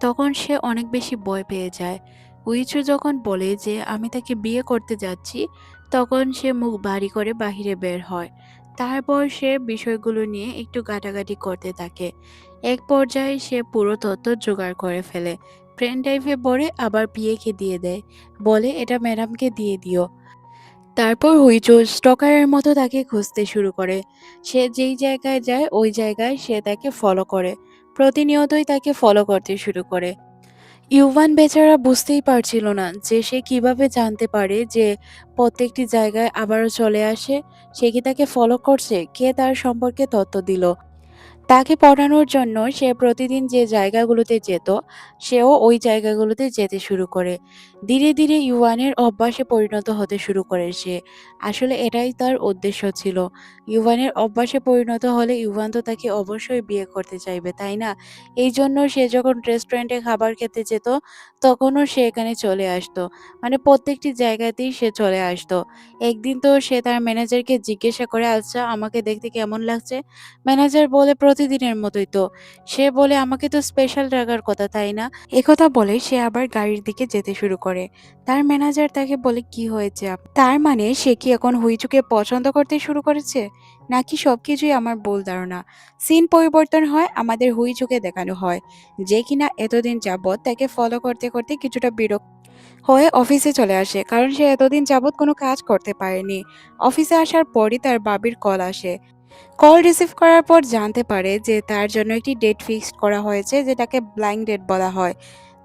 তখন সে অনেক বেশি ভয় পেয়ে যায়। উইচু যখন বলে যে আমি তাকে বিয়ে করতে যাচ্ছি, তখন সে মুখ ভারী করে বাহিরে বের হয়। তারপর সে বিষয়গুলো নিয়ে একটু ঘাটাঘাটি করতে থাকে। এক পর্যায়ে সে পুরো তথ্য জোগাড় করে ফেলে, পেন ড্রাইভে ভরে আবার পিএকে দিয়ে দেয়, বলে এটা ম্যাডামকে দিয়ে দিও। তারপর হুইচো স্টকারের মতো তাকে খুঁজতে শুরু করে। সে যেই জায়গায় যায় ওই জায়গায় সে তাকে ফলো করে, প্রতিনিয়তই তাকে ফলো করতে শুরু করে। ইউভান বেচারা বুঝতেই পারছিল না যে সে কিভাবে জানতে পারে যে প্রত্যেকটি জায়গায় আবারও চলে আসে। সে কি তাকে ফলো করছে? কে তার সম্পর্কে তথ্য দিল? তাকে পড়ানোর জন্য সে প্রতিদিন যে জায়গাগুলোতে যেত, সেও ওই জায়গাগুলোতে যেতে শুরু করে। ধীরে ধীরে ইউয়ানের অভ্যাসে পরিণত হতে শুরু করে সে। আসলে এটাই তার উদ্দেশ্য ছিল। ইউয়ানের অভ্যাসে পরিণত হলে ইউয়ান তো তাকে অবশ্যই বিয়ে করতে চাইবে, তাই না? এই জন্য সে যখন রেস্টুরেন্টে খাবার খেতে যেত, তখনও সে এখানে চলে আসতো। মানে প্রত্যেকটি জায়গাতেই সে চলে আসতো। একদিন তো সে তার ম্যানেজারকে জিজ্ঞাসা করে আচ্ছা আমাকে দেখতে কেমন লাগছে? ম্যানেজার বলে প্রতিদিনের মতোই তো। সে বলে আমাকে তো স্পেশাল রাখার কথা, তাই না? একথা বলে সে আবার গাড়ির দিকে যেতে শুরু করে। তার ম্যানেজার তাকে বলে কি হয়েছে তার মানে সে কি এখন হুইচুকে পছন্দ করতে শুরু করেছে, নাকি সবকিছুই আমার ভুল ধারণা? সিন পরিবর্তন হয়, আমাদের হুইচুকে দেখানো হয় যে কিনা এতদিন যাবৎ তাকে ফলো করতে করতে কিছুটা বিরক্ত হয়ে অফিসে চলে আসে, কারণ সে এতদিন যাবৎ কোনো কাজ করতে পারেনি। অফিসে আসার পরই তার বাবির কল আসে। কল রিসিভ করার পর জানতে পারে যে তার জন্য একটি ডেট ফিক্সড করা হয়েছে, যেটাকে ব্লাইন্ড ডেট বলা হয়।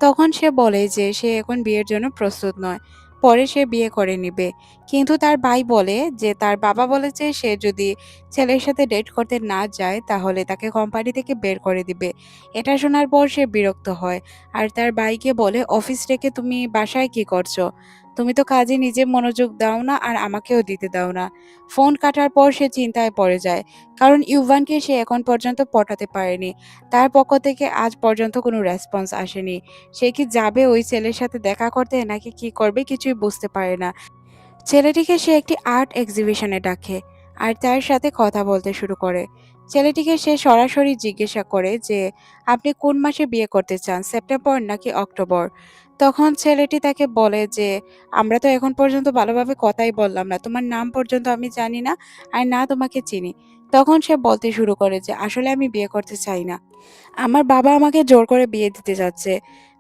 তখন সে বলে যে সে এখন বিয়ের জন্য প্রস্তুত নয়, পরে সে বিয়ে করে নিবে। কিন্তু তার ভাই বলে যে তার বাবা বলেছে সে যদি ছেলের সাথে ডেট করতে না যায় তাহলে তাকে কোম্পানি থেকে বের করে দিবে। এটা শোনার পর সে বিরক্ত হয়, আর তার ভাইকে বলে অফিস রেখে তুমি বাসায় কি করছো? তুমি তো কাজে নিজে মনোযোগ দাও না আর আমাকেও দিতে দাও না। ফোন কাটার পর সে চিন্তায় পড়ে যায়, কারণ ইউভানকে সে এখন পর্যন্ত পটাতে পারেনি। তার পক্ষ থেকে আজ পর্যন্ত কোনো রেসপন্স আসেনি। সে কি যাবে ওই ছেলের সাথে দেখা করতে নাকি কি করবে কিছুই বুঝতে পারে না। ছেলেটিকে সে একটি আর্ট এক্সিবিশনে ডাকে আর তার সাথে কথা বলতে শুরু করে। ছেলেটিকে সে সরাসরি জিজ্ঞাসা করে যে আপনি কোন মাসে বিয়ে করতে চান, সেপ্টেম্বর নাকি অক্টোবর? তখন ছেলেটি তাকে বলে যে আমরা তো এখন পর্যন্ত ভালোভাবে কথাই বললাম না, তোমার নাম পর্যন্ত আমি জানি না আর না তোমাকে চিনি। তখন সে বলতে শুরু করে যে আসলে আমি বিয়ে করতে চাই না, আমার বাবা আমাকে জোর করে বিয়ে দিতে যাচ্ছে।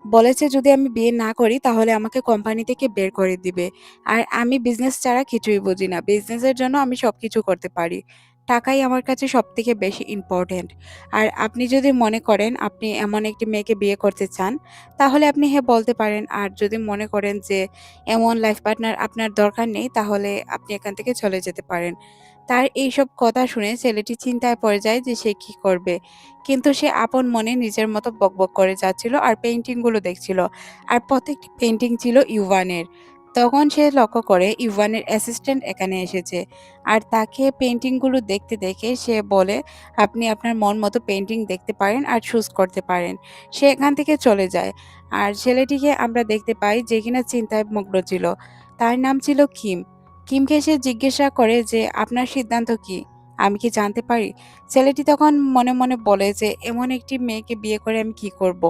বলেছে যদি আমি বিয়ে না করি তাহলে আমাকে কোম্পানি থেকে বের করে দিবে। আর আমি বিজনেস ছাড়া কিছুই বুঝি না। বিজনেসের জন্য আমি সবকিছু করতে পারি। টাকাই আমার কাছে সবথেকে বেশি ইম্পোর্টেন্ট। আর আপনি যদি মনে করেন আপনি এমন একটি মেয়েকে বিয়ে করতে চান, তাহলে আপনি হ্যাঁ বলতে পারেন। আর যদি মনে করেন যে এমন লাইফ পার্টনার আপনার দরকার নেই, তাহলে আপনি এখান থেকে চলে যেতে পারেন। তার এইসব কথা শুনে ছেলেটি চিন্তায় পড়ে যায় যে সে কি করবে। কিন্তু সে আপন মনে নিজের মতো বকবক করে যাচ্ছিল আর পেইন্টিং গুলো দেখছিল। আর প্রত্যেকটি পেইন্টিং ছিল ইউভানের। তখন সে লক্ষ্য করে ইউভানের অ্যাসিস্ট্যান্ট এখানে এসেছে। আর তাকে পেইন্টিং গুলো দেখতে দেখে সে বলে আপনি আপনার মন মতো পেইন্টিং দেখতে পারেন আর চুজ করতে পারেন। সে এখান থেকে চলে যায়। আর ছেলেটিকে আমরা দেখতে পাই যে কিনা চিন্তায় মগ্ন ছিল। তার নাম ছিল কিম। কিমকে সে জিজ্ঞাসা করে যে আপনার সিদ্ধান্ত কি, আমি কি জানতে পারি? ছেলেটি তখন মনে মনে বলে যে এমন একটি মেয়েকে বিয়ে করে আমি কি করব।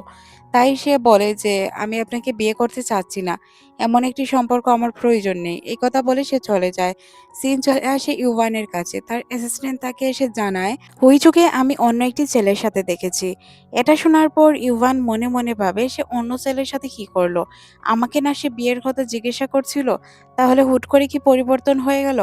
তাই সে বলে যে আমি আপনাকে বিয়ে করতে চাচ্ছি না, এমন একটি সম্পর্ক আমার প্রয়োজন নেই। এই কথা বলে সে চলে যায়। সিন চলে আসে ইউভানের কাছে। তার অ্যাসিস্ট্যান্ট তাকে এসে জানায় হইচুকে আমি অন্য একটি ছেলের সাথে দেখেছি। এটা শোনার পর ইউভান মনে মনে ভাবে সে অন্য ছেলের সাথে কি করলো, আমাকে না সে বিয়ের কথা জিজ্ঞাসা করছিল, তাহলে হুট করে কি পরিবর্তন হয়ে গেল?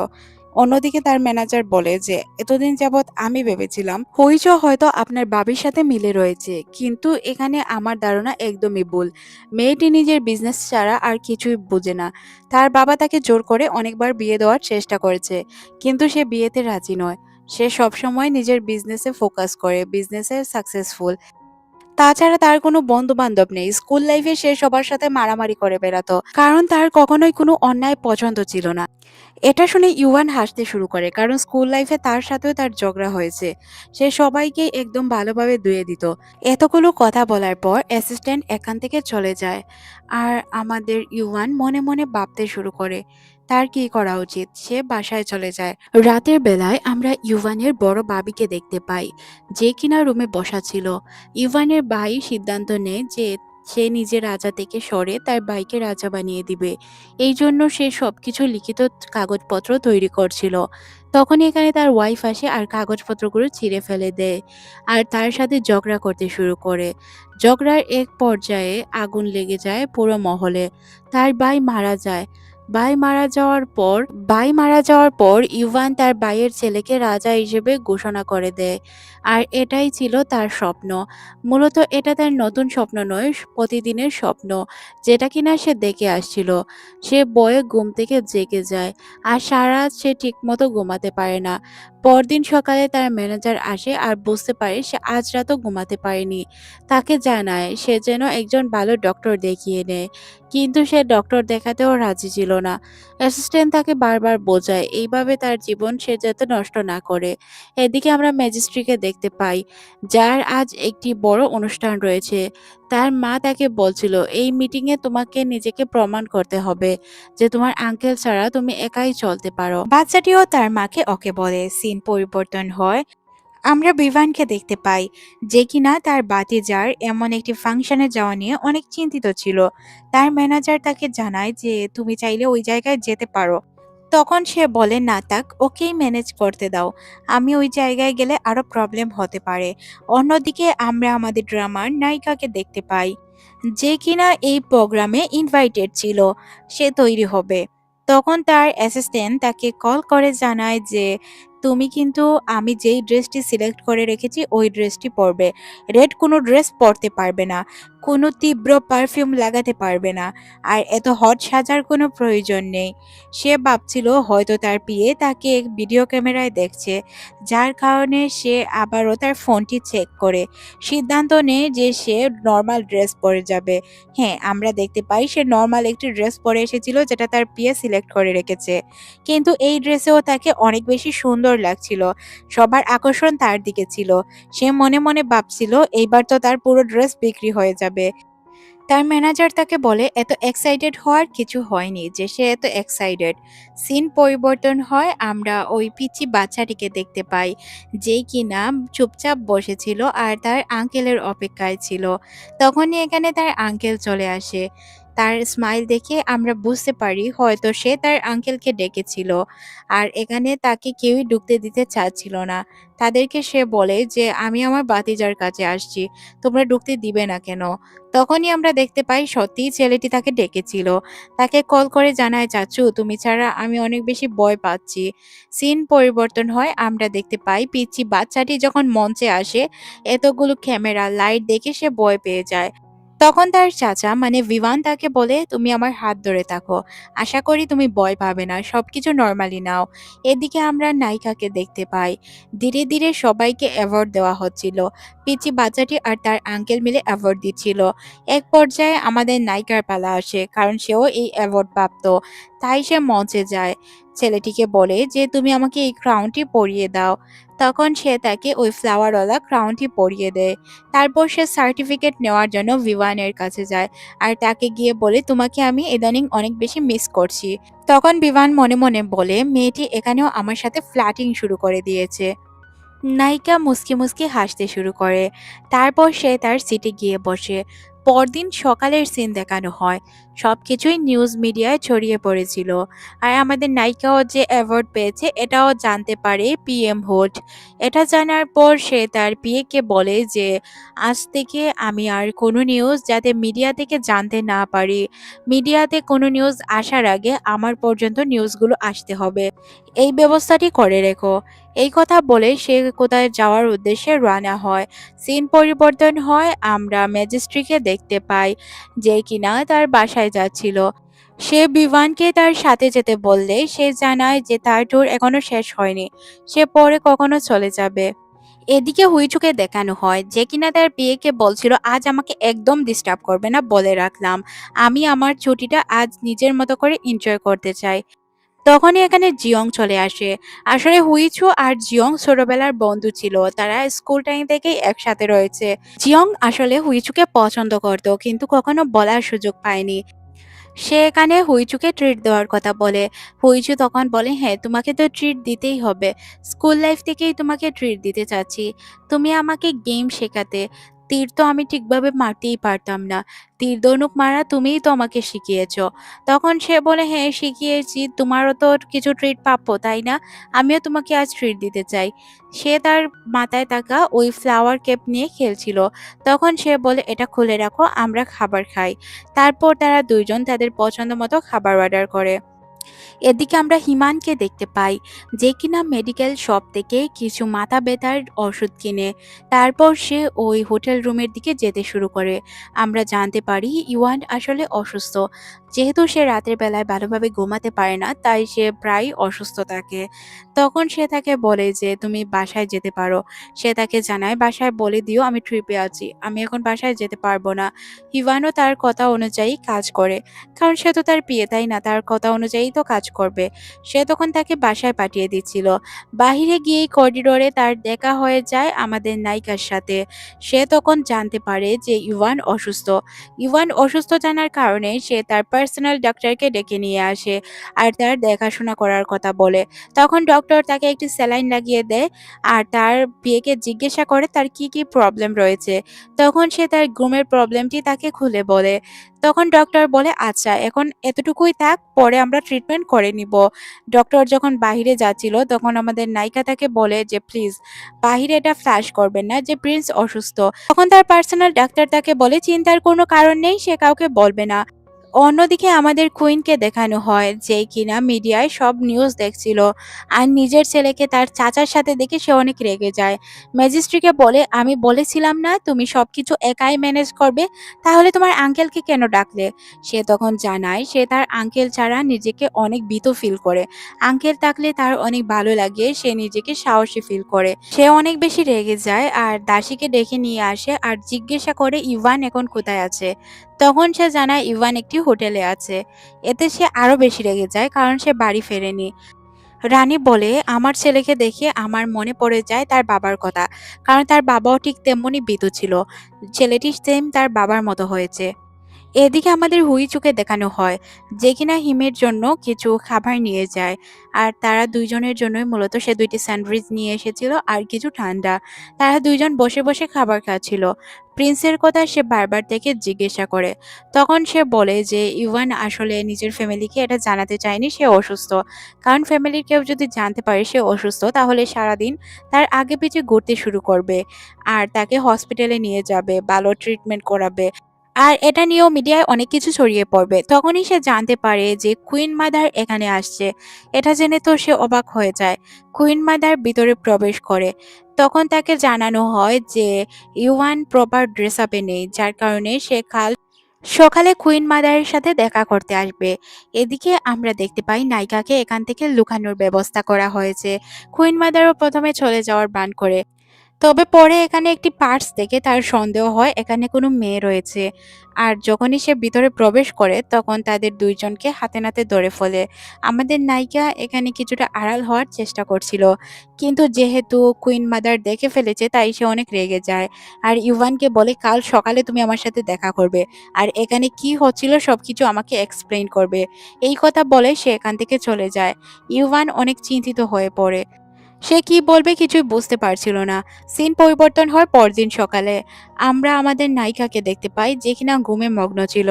অন্যদিকে তার ম্যানেজার বলে যে এতদিন যাবৎ আমি ভেবেছিলাম হইচই হয়তো আপনার বাবির সাথে মিলে রয়েছে, কিন্তু এখানে আমার ধারণা একদমই ভুল। মেয়েটি নিজের বিজনেস ছাড়া আর কিছুই বোঝে না। তার বাবা তাকে জোর করে অনেকবার বিয়ে দেওয়ার চেষ্টা করেছে, কিন্তু সে বিয়েতে রাজি নয়। সে সবসময় নিজের বিজনেসে ফোকাস করে, বিজনেসে সাকসেসফুল। তাছাড়া তার কোনো বন্ধু-বান্ধব নেই। স্কুল লাইফে সে সবার সাথে মারামারি করে বেড়াতো। কারণ তার কখনোই কোনো অন্যায় পছন্দ ছিল না। এটা শুনে ইউয়ান হাসতে শুরু করে, কারণ স্কুল লাইফে তার সাথেও তার ঝগড়া হয়েছে। সে সবাইকে একদম ভালোভাবে ধুয়ে দিত। এতগুলো কথা বলার পর অ্যাসিস্ট্যান্ট এখান থেকে চলে যায়। আর আমাদের ইউয়ান মনে মনে ভাবতে শুরু করে তার কি করা উচিত। সে বাসায় চলে যায়। রাতের বেলায় আমরা ইউভানের বড় ভাবিকে দেখতে পাই, যে কিনা রুমে বসা ছিল। ইভানের ভাই সিদ্ধান্ত নেয় যে সে নিজে রাজা থেকে সরে তার ভাইকে রাজা বানিয়ে দিবে। এই জন্য সে সবকিছু লিখিত কাগজপত্র তৈরি করছিল। তখন এখানে তার ওয়াইফ আসে আর কাগজপত্রগুলো ছিঁড়ে ফেলে দেয় আর তার সাথে ঝগড়া করতে শুরু করে। ঝগড়ার এক পর্যায়ে আগুন লেগে যায় পুরো মহলে। তার ভাই মারা যায়। ভাই মারা যাওয়ার পর ইভান তার ভাইয়ের ছেলেকে রাজা হিসেবে ঘোষণা করে দেয়। আর এটাই ছিল তার স্বপ্ন। মূলত এটা তার নতুন স্বপ্ন নয়, প্রতিদিনের স্বপ্ন, যেটা কিনা সে দেখে আসছিল। সে ভয়ে ঘুম থেকে জেগে যায় আর সারা রাত সে ঠিকমতো ঘুমাতে পারে না। পরদিন সকালে তার ম্যানেজার আসে আর বুঝতে পারে সে আজ রাতও ঘুমাতে পারেনি। তাকে জানায় সে যেন একজন ভালো ডক্টর দেখিয়ে নেয়, কিন্তু সে ডক্টর দেখাতেও রাজি ছিল না। অ্যাসিস্ট্যান্ট তাকে বারবার বোঝায় এইভাবে তার জীবন সে যাতে নষ্ট না করে। এদিকে আমরা ম্যাজিস্ট্রিকে দেখতে পাই, যার আজ একটি বড় অনুষ্ঠান রয়েছে। তার মা তাকে বলছিল এই মিটিংয়ে তোমাকে নিজেকে প্রমাণ করতে হবে যে তোমার আঙ্কেল ছাড়া তুমি একাই চলতে পারো। বাচ্চাটিও তার মাকে ওকে বলে। সিন পরিবর্তন হয়। আমরা বিভানকে দেখতে পাই, যে কিনা তার ভাতিজার এমন একটি ফাংশনে যাওয়া নিয়ে অনেক চিন্তিত ছিল। তার ম্যানেজার তাকে জানায় যে তুমি চাইলে ওই জায়গায় যেতে পারো। তখন সে বলে না থাক, ওকেই ম্যানেজ করতে দাও, আমি ওই জায়গায় গেলে আরো প্রবলেম হতে পারে। অন্যদিকে আমরা আমাদের ড্রামার নায়িকাকে দেখতে পাই, যে কিনা এই প্রোগ্রামে ইনভাইটেড ছিল। সে তৈরি হবে। তখন তার অ্যাসিস্ট্যান্ট তাকে কল করে জানায় যে তুমি কিন্তু আমি যেই ড্রেসটি সিলেক্ট করে রেখেছি ওই ড্রেসটি পরবে। রেড কোনো ড্রেস পরতে পারবে না, কোনো তীব্র পারফিউম লাগাতে পারবে না, আর এত হট সাজার কোনো প্রয়োজন নেই। সে ভাবছিল হয়তো তার পিয়ে তাকে ভিডিও ক্যামেরায় দেখছে, যার কারণে সে আবারও তার ফোনটি চেক করে সিদ্ধান্ত নেয় যে সে নর্মাল ড্রেস পরে যাবে। হ্যাঁ, আমরা দেখতে পাই সে নর্মাল একটি ড্রেস পরে এসেছিল যেটা তার পিয়ে সিলেক্ট করে রেখেছে। কিন্তু এই ড্রেসেও তাকে অনেক বেশি সুন্দর লাগছিল। সবার আকর্ষণ তার দিকে ছিল। সে মনে মনে ভাবছিল এইবার তো তার পুরো ড্রেস বিক্রি হয়ে যাবে। তার ম্যানেজার তাকে বলে এত এক্সাইটেড হওয়ার কিছু হয়নি যে সে এত এক্সাইটেড। সিন পরিবর্তন হয়, আমরা ওই পিচ্চি বাচ্চাটিকে দেখতে পাই যেই কিনা চুপচাপ বসেছিল আর তার আঙ্কেলের অপেক্ষায় ছিল। তখনই এখানে তার আঙ্কেল চলে আসে। তার স্মাইল দেখে আমরা বুঝতে পারি হয়তো সে তার আঙ্কেলকে ডেকেছিল। আর এখানে তাকে কেউই ঢুকতে দিতে চাচ্ছিল না। তাদেরকে সে বলে যে আমি আমার ভাতিজার কাছে আসছি, তোমরা ঢুকতে দিবে না কেন? তখনই আমরা দেখতে পাই সত্যিই ছেলেটি তাকে ডেকেছিল। তাকে কল করে জানায়, চাচু তুমি ছাড়া আমি অনেক বেশি ভয় পাচ্ছি। সিন পরিবর্তন হয়, আমরা দেখতে পাই পিচ্চি বাচ্চাটি যখন মঞ্চে আসে এতগুলো ক্যামেরা লাইট দেখে সে ভয় পেয়ে যায়। তখন তার চাচা মানে ভিভান তাকে বলে তুমি আমার হাত ধরে থাকো, আশা করি তুমি ভয় পাবে না, সবকিছু নর্মালি নাও। এদিকে আমরা নায়িকাকে দেখতে পাই ধীরে ধীরে সবাইকে অ্যাওয়ার্ড দেওয়া হচ্ছিল। পিচি বাচ্চাটি আর তার আঙ্কেল মিলে অ্যাওয়ার্ড দিচ্ছিল। এক পর্যায়ে আমাদের নায়িকার পালা আসে, কারণ সেও এই অ্যাওয়ার্ড প্রাপ্ত। তাই সে মঞ্চে যায়, ছেলেটিকে বলে যে তুমি আমাকে এই ক্রাউনটি পরিয়ে দাও। তখন সে তাকে ওই ফ্লাওয়ারওয়ালা ক্রাউনটি পরিয়ে দেয়। তারপর সে সার্টিফিকেট নেওয়ার জন্য ভিভানের কাছে যায় আর তাকে গিয়ে বলে তোমাকে আমি ইদানিং অনেক বেশি মিস করছি। তখন ভিভান মনে মনে বলে মেয়েটি এখানেও আমার সাথে ফ্ল্যাটিং শুরু করে দিয়েছে। নায়িকা মুচকি মুচকি হাসতে শুরু করে। তারপর সে তার সিটে গিয়ে বসে। পরদিন সকালের সিন দেখানো হয়। সবকিছুই নিউজ মিডিয়ায় ছড়িয়ে পড়েছিল। আর আমাদের নায়িকাও যে অ্যাওয়ার্ড পেয়েছে এটাও জানতে পারে পিএম হোট। এটা জানার পর সে তার পিএকে বলে যে আজ থেকে আমি আর কোনো নিউজ যাতে মিডিয়া থেকে জানতে না পারি। মিডিয়াতে কোনো নিউজ আসার আগে আমার পর্যন্ত নিউজগুলো আসতে হবে। এই ব্যবস্থাটি করে রেখো। এই কথা বলে সে কোথায় যাওয়ার উদ্দেশ্যে রওনা হয়। সিন পরিবর্তন হয়, আমরা ম্যাজিস্ট্রিকে দেখতে পাই যে কিনা তার বাসায় যাচ্ছিল। সে বিভানকে তার সাথে যেতে বললে সে জানায় যে তার ট্যুর এখনো শেষ হয়নি, সে পরে কখনো চলে যাবে। এদিকে হুইচুকে দেখানো হয় যে কিনা তার বিয়েকে বলছিল আজ আমাকে একদম ডিস্টার্ব করবে না, বলে রাখলাম আমি আমার ছুটিটা আজ নিজের মতো করে এনজয় করতে চাই। তখনই এখানে জিয়ং চলে আসে। আসলে হুইচু আর জিয়ং ছোটবেলার বন্ধু ছিল, তারা স্কুল টাইম থেকেই একসাথে রয়েছে। জিয়ং আসলে হুইচুকে পছন্দ করত কিন্তু কখনো বলার সুযোগ পায়নি। সে এখানে হুইচুকে ট্রিট দেওয়ার কথা বলে। হুইচু তখন বলে হ্যাঁ তোমাকে তো ট্রিট দিতেই হবে, স্কুল লাইফ থেকেই তোমাকে ট্রিট দিতে চাচ্ছি। তুমি আমাকে গেম শেখাতে, তীর তো আমি ঠিকভাবে মারতেই পারতাম না, তীর ধনুক মারা তুমিই তো আমাকে শিখিয়েছো। তখন সে বলে হ্যাঁ শিখিয়েছি, তোমারও তো কিছু ট্রিট প্রাপ্য তাই না, আমিও তোমাকে আজ ট্রিট দিতে চাই। সে তার মাথায় থাকা ওই ফ্লাওয়ার কেপ নিয়ে খেলছিল। তখন সে বলে এটা খুলে রাখো, আমরা খাবার খাই। তারপর তারা দুইজন তাদের পছন্দ মতো খাবার অর্ডার করে। এদিকে আমরা হিমানকে দেখতে পাই যে কিনা মেডিকেল শপ থেকে কিছু মাথা ব্যথার ওষুধ কিনে। তারপর সে ওই হোটেল রুমের দিকে যেতে শুরু করে। আমরা জানতে পারি ইওয়ান আসলে অসুস্থ, যেহেতু সে রাতের বেলায় ভালোভাবে ঘুমাতে পারে না তাই সে প্রায় অসুস্থ থাকে। তখন সে তাকে বলে যে তুমি বাসায় যেতে পারো। সে তাকে জানায় বাসায় বলে দিও আমি ট্রিপে আছি, আমি এখন বাসায় যেতে পারবো না। ইভানও তার কথা অনুযায়ী কাজ করে, কারণ সে তো তার বিয়ে তাই না, তার কথা অনুযায়ী তো কাজ করবে। সে তখন তাকে বাসায় পাঠিয়ে দিচ্ছিল। বাহিরে গিয়েই করিডোরে তার দেখা হয়ে যায় আমাদের নায়িকার সাথে। সে তখন জানতে পারে যে ইভান অসুস্থ। ইভান অসুস্থ জানার কারণে সে তার পার্সোনাল ডাক্তারকে ডেকে নিয়ে আসে আর তার দেখাশোনা করার কথা বলে। তখন ডক্টর তাকে একটি স্যালাইন লাগিয়ে দেয় আর তার বিয়েকে জিজ্ঞাসা করে তার কি কি প্রবলেম রয়েছে। তখন সে তার ঘুমের প্রবলেমটি তাকে খুলে বলে। তখন ডক্টর বলে আচ্ছা এখন এতটুকুই থাক, পরে আমরা ট্রিটমেন্ট করে নিব। ডক্টর যখন বাহিরে যাচ্ছিল তখন আমাদের নায়িকা তাকে বলে যে প্লিজ বাহিরে এটা ফ্ল্যাশ করবেন না যে প্রিন্স অসুস্থ। তখন তার পার্সোনাল ডাক্তার তাকে বলে চিন্তার কোনো কারণ নেই, সে কাউকে বলবে না। অন্যদিকে আমাদের কুইনকে দেখানো হয় যে কিনা মিডিয়ায় সব নিউজ দেখছিল আর নিজের ছেলেকে তার চাচার সাথে দেখে সে অনেক রেগে যায়। ম্যাজিস্ট্রিকে বলে আমি বলেছিলাম না তুমি সবকিছু একাই ম্যানেজ করবে, তাহলে তোমার আঙ্কেলকে কেন ডাকলে? সে তখন জানায় সে তার আঙ্কেল ছাড়া নিজেকে অনেক ভীত ফিল করে, আঙ্কেল থাকলে তার অনেক ভালো লাগে, সে নিজেকে সাহসী ফিল করে। সে অনেক বেশি রেগে যায় আর দাসীকে ডেকে নিয়ে আসে আর জিজ্ঞাসা করে ইভান এখন কোথায় আছে। তখন সে জানায় ইভান একটি হোটেলে আছে। এতে সে আরো বেশি রেগে যায় কারণ সে বাড়ি ফেরেনি। রানী বলে আমার ছেলেকে দেখে আমার মনে পড়ে যায় তার বাবার কথা, কারণ তার বাবাও ঠিক তেমনই ভীতু ছিল, ছেলেটি সেম তার বাবার মতো হয়েছে। এদিকে আমাদের হুইচুকে দেখানো হয় যে কিনা হিমের জন্য কিছু খাবার নিয়ে যায়। আর তারা দুইজনের জন্যই মূলত সে দুইটি স্যান্ডউইচ নিয়ে এসেছিল আর কিছু ঠান্ডা। তারা দুইজন বসে বসে খাবার খাচ্ছিল। প্রিন্সের কথা সে বারবার থেকে জিজ্ঞাসা করে। তখন সে বলে যে ইভান আসলে নিজের ফ্যামিলিকে এটা জানাতে চায়নি সে অসুস্থ। কারণ ফ্যামিলির কেউ যদি জানতে পারে সে অসুস্থ তাহলে সারাদিন তার আগে পিছে ঘুরতে শুরু করবে আর তাকে হসপিটালে নিয়ে যাবে, ভালো ট্রিটমেন্ট করাবে। আর এটা নিয়েও মিডিয়ায় অনেক কিছু ছড়িয়ে পড়বে। তখনই সে জানতে পারে যে কুইন মাদার এখানে আসছে। এটা জেনে তো সে অবাক হয়ে যায়। কুইন মাদার ভিতরে প্রবেশ করে। তখন তাকে জানানো হয় যে ইউয়ান প্রপার ড্রেস আপে নেই, যার কারণে সে কাল সকালে কুইন মাদারের সাথে দেখা করতে আসবে। এদিকে আমরা দেখতে পাই নায়িকাকে এখান থেকে লুকানোর ব্যবস্থা করা হয়েছে। কুইন মাদারও প্রথমে চলে যাওয়ার বান করে। তবে পরে এখানে একটি পার্টস দেখে তার সন্দেহ হয় এখানে কোনো মেয়ে রয়েছে। আর যখনই সে ভিতরে প্রবেশ করে তখন তাদের দুইজনকে হাতে নাতে ধরে ফেলে। আমাদের নায়িকা এখানে কিছুটা আড়াল হওয়ার চেষ্টা করছিল, কিন্তু যেহেতু কুইন মাদার দেখে ফেলেছে তাই সে অনেক রেগে যায়। আর ইউভানকে বলে কাল সকালে তুমি আমার সাথে দেখা করবে আর এখানে কি হচ্ছিল সবকিছু আমাকে এক্সপ্লেইন করবে। এই কথা বলে সে এখান থেকে চলে যায়। ইউভান অনেক চিন্তিত হয়ে পড়ে। সে কি বলবে কিছুই বুঝতে পারছিল না। সিন পরিবর্তন হয় পরদিন সকালে। আমরা আমাদের নায়িকাকে দেখতে পাই যে কিনা ঘুমে মগ্ন ছিল।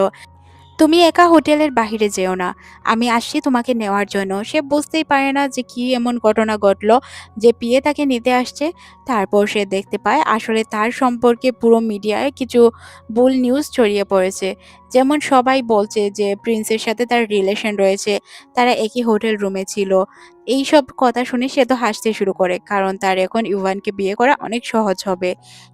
তুমি একা হোটেলের বাহিরে যেও না, আমি আসছি তোমাকে নেওয়ার জন্য। সে বুঝতেই পারে না যে কি এমন ঘটনা ঘটলো যে পিয়ে তাকে নিতে আসছে। তারপর সে দেখতে পায় আসলে তার সম্পর্কে পুরো মিডিয়ায় কিছু ভুল নিউজ ছড়িয়ে পড়েছে। যেমন সবাই বলছে যে প্রিন্সের সাথে তার রিলেশন রয়েছে, তারা একই হোটেল রুমে ছিল। এইসব কথা শুনে সে তো হাসতে শুরু করে, কারণ তার এখন ইউভানকে বিয়ে করা অনেক সহজ হবে।